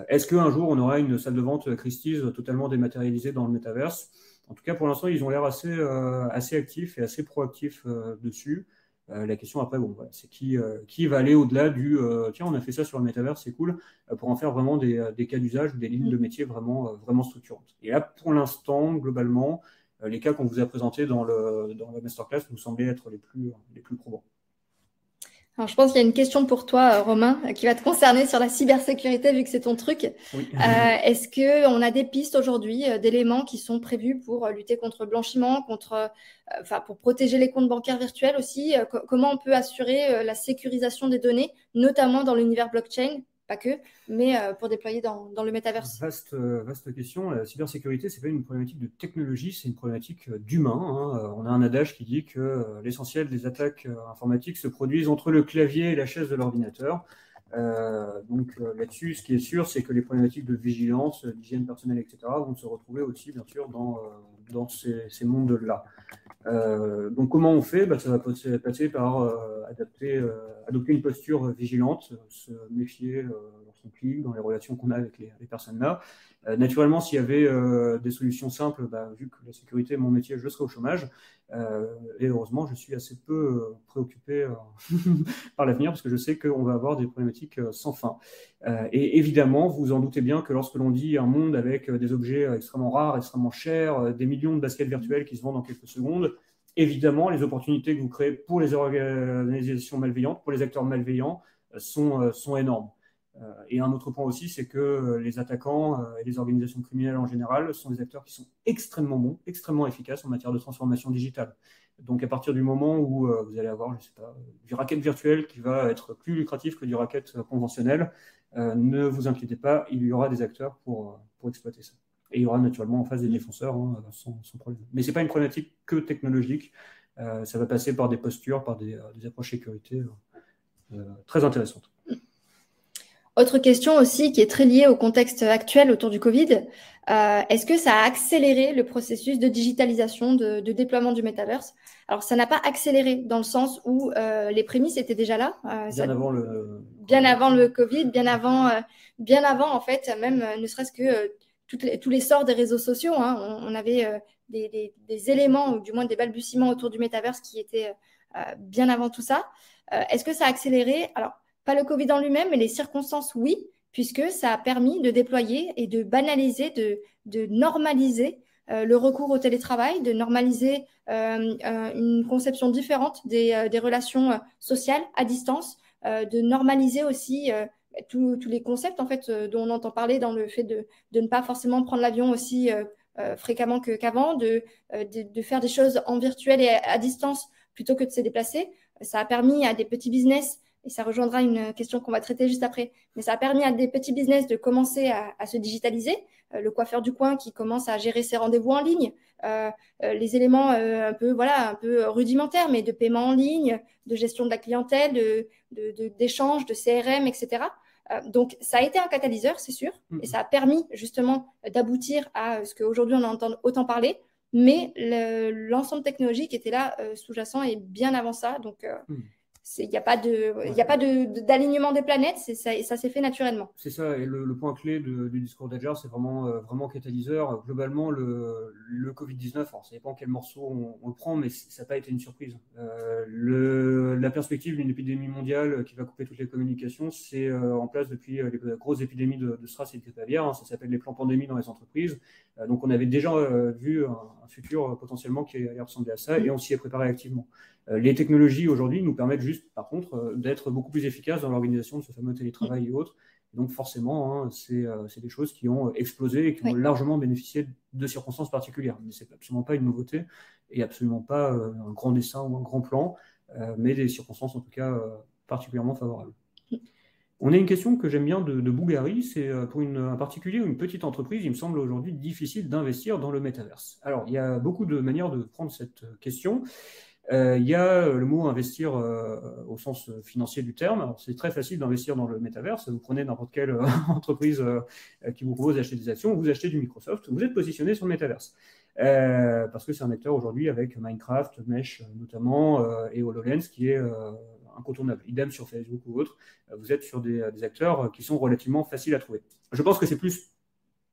Est-ce qu'un jour, on aura une salle de vente Christie's totalement dématérialisée dans le métaverse? En tout cas, pour l'instant, ils ont l'air assez actifs et assez proactifs dessus. La question après, bon, voilà, c'est qui va aller au-delà du tiens, on a fait ça sur le métavers, c'est cool, pour en faire vraiment des cas d'usage ou des lignes de métier vraiment structurantes. Et là, pour l'instant, globalement, les cas qu'on vous a présentés dans la masterclass nous semblaient être les plus probants. Alors, je pense qu'il y a une question pour toi, Romain, qui va te concerner sur la cybersécurité, vu que c'est ton truc. Oui. Est-ce qu'on a des pistes aujourd'hui d'éléments qui sont prévus pour lutter contre le blanchiment, pour protéger les comptes bancaires virtuels aussi? Comment on peut assurer la sécurisation des données, notamment dans l'univers blockchain? Pas que, mais pour déployer dans le métaverse. Vaste question. La cybersécurité, c'est pas une problématique de technologie, c'est une problématique d'humain. Hein. On a un adage qui dit que l'essentiel des attaques informatiques se produisent entre le clavier et la chaise de l'ordinateur. Donc là-dessus, ce qui est sûr, c'est que les problématiques de vigilance, d'hygiène personnelle, etc., vont se retrouver aussi, bien sûr, dans ces mondes-là. Donc comment on fait? Ça va passer par adopter une posture vigilante, se méfier lorsqu'on clique dans les relations qu'on a avec les personnes là. Naturellement, s'il y avait des solutions simples, vu que la sécurité est mon métier, je serais au chômage. Et heureusement, je suis assez peu préoccupé par l'avenir parce que je sais qu'on va avoir des problématiques sans fin. Et évidemment, vous en doutez bien que lorsque l'on dit un monde avec des objets extrêmement rares, extrêmement chers, des millions de baskets virtuelles qui se vendent en quelques secondes, évidemment, les opportunités que vous créez pour les organisations malveillantes, pour les acteurs malveillants, sont énormes. Et un autre point aussi, c'est que les attaquants et les organisations criminelles en général sont des acteurs qui sont extrêmement bons, extrêmement efficaces en matière de transformation digitale. Donc à partir du moment où vous allez avoir, je sais pas, du racket virtuel qui va être plus lucratif que du racket conventionnel, ne vous inquiétez pas, il y aura des acteurs pour exploiter ça. Et il y aura naturellement en face des défenseurs, hein, sans problème. Mais ce n'est pas une problématique que technologique, ça va passer par des postures, par des approches sécurité très intéressantes. Autre question aussi qui est très liée au contexte actuel autour du Covid. Est-ce que ça a accéléré le processus de digitalisation, de déploiement du métaverse? Alors, ça n'a pas accéléré dans le sens où les prémices étaient déjà là. Bien avant le Covid, bien avant en fait, même ne serait-ce que tout l'essor des réseaux sociaux. Hein, on avait des éléments, ou du moins des balbutiements autour du métaverse qui étaient bien avant tout ça. Est-ce que ça a accéléré? Alors, pas le Covid en lui-même, mais les circonstances, oui, puisque ça a permis de déployer et de banaliser, de normaliser le recours au télétravail, de normaliser une conception différente des relations sociales à distance, de normaliser aussi tous les concepts en fait dont on entend parler dans le fait de ne pas forcément prendre l'avion aussi fréquemment qu'avant, de faire des choses en virtuel et à distance plutôt que de se déplacer. Ça a permis à des petits business, et ça rejoindra une question qu'on va traiter juste après, mais ça a permis à des petits business de commencer à se digitaliser. Le coiffeur du coin qui commence à gérer ses rendez-vous en ligne, les éléments un peu rudimentaires, mais de paiement en ligne, de gestion de la clientèle, d'échange, de CRM, etc. Donc, ça a été un catalyseur, c'est sûr, et ça a permis justement d'aboutir à ce qu'aujourd'hui on entend autant parler, mais l'ensemble technologique était là sous-jacent et bien avant ça, donc il n'y a pas d'alignement des planètes, ça s'est fait naturellement. C'est ça, et le point clé du discours d'Edgar, c'est vraiment catalyseur. Globalement, le Covid-19, alors ça dépend quel morceau on le prend, mais ça n'a pas été une surprise. La perspective d'une épidémie mondiale qui va couper toutes les communications, c'est en place depuis les grosses épidémies de SRAS et de grippe aviaire. Hein, ça s'appelle les plans pandémie dans les entreprises. Donc on avait déjà vu un futur potentiellement qui allait ressembler à ça, et on s'y est préparé activement. Les technologies aujourd'hui nous permettent juste, par contre, d'être beaucoup plus efficaces dans l'organisation de ce fameux télétravail et autres. Et donc forcément, hein, c'est des choses qui ont explosé et qui ont largement bénéficié de circonstances particulières. Mais c'est absolument pas une nouveauté et absolument pas un grand dessin ou un grand plan, mais des circonstances en tout cas particulièrement favorables. On a une question que j'aime bien de Bougari, c'est pour un particulier ou une petite entreprise, il me semble aujourd'hui difficile d'investir dans le métaverse. Alors, il y a beaucoup de manières de prendre cette question. Il y a le mot investir au sens financier du terme. C'est très facile d'investir dans le métaverse. Vous prenez n'importe quelle entreprise qui vous propose d'acheter des actions, vous achetez du Microsoft, vous êtes positionné sur le métaverse. Parce que c'est un acteur aujourd'hui avec Minecraft, Mesh notamment, et HoloLens qui est incontournable. Idem sur Facebook ou autre, vous êtes sur des acteurs qui sont relativement faciles à trouver. Je pense que c'est plus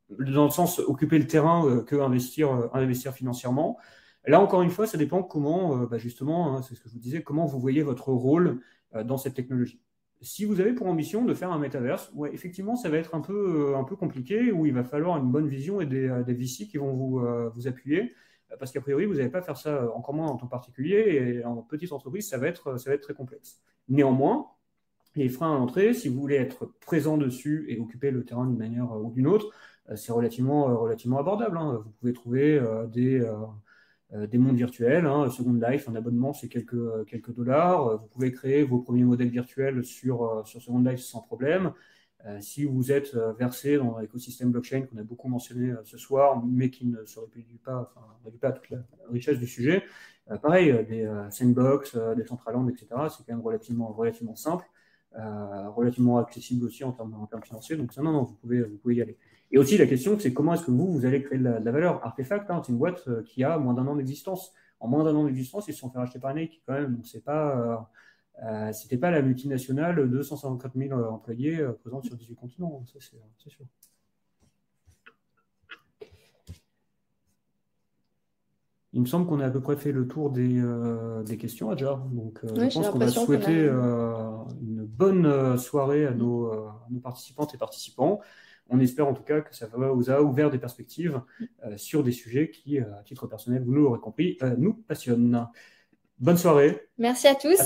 dans le sens occuper le terrain que investir financièrement. Là, encore une fois, ça dépend comment, justement, c'est ce que je vous disais, comment vous voyez votre rôle dans cette technologie. Si vous avez pour ambition de faire un métaverse, ouais, effectivement, ça va être un peu compliqué, où il va falloir une bonne vision et des VC qui vont vous appuyer, parce qu'a priori, vous n'allez pas faire ça, encore moins en temps particulier, et en petite entreprise, ça va être très complexe. Néanmoins, les freins à l'entrée, si vous voulez être présent dessus et occuper le terrain d'une manière ou d'une autre, c'est relativement abordable. Hein. Vous pouvez trouver des mondes virtuels, hein, Second Life, un abonnement, c'est quelques dollars. Vous pouvez créer vos premiers modèles virtuels sur Second Life sans problème. Si vous êtes versé dans l'écosystème blockchain qu'on a beaucoup mentionné ce soir, mais qui ne se réduit pas à toute la richesse du sujet, pareil, des sandbox, des Decentraland, etc., c'est quand même relativement simple, relativement accessible aussi en termes financiers. Donc ça, non, vous pouvez y aller. Et aussi, la question, c'est comment est-ce que vous allez créer de la valeur. Artefact, hein, c'est une boîte qui a moins d'un an d'existence. En moins d'un an d'existence, ils se sont fait racheter par Nike quand même. Donc, c'était pas la multinationale de 154 000 employés présente sur 18 continents. Ça, c'est sûr. Il me semble qu'on a à peu près fait le tour des questions, Adja. Donc, Oui, je pense qu'on va souhaiter une bonne soirée à nos participantes et participants. On espère en tout cas que ça vous a ouvert des perspectives sur des sujets qui, à titre personnel, vous l'aurez compris, nous passionnent. Bonne soirée. Merci à tous.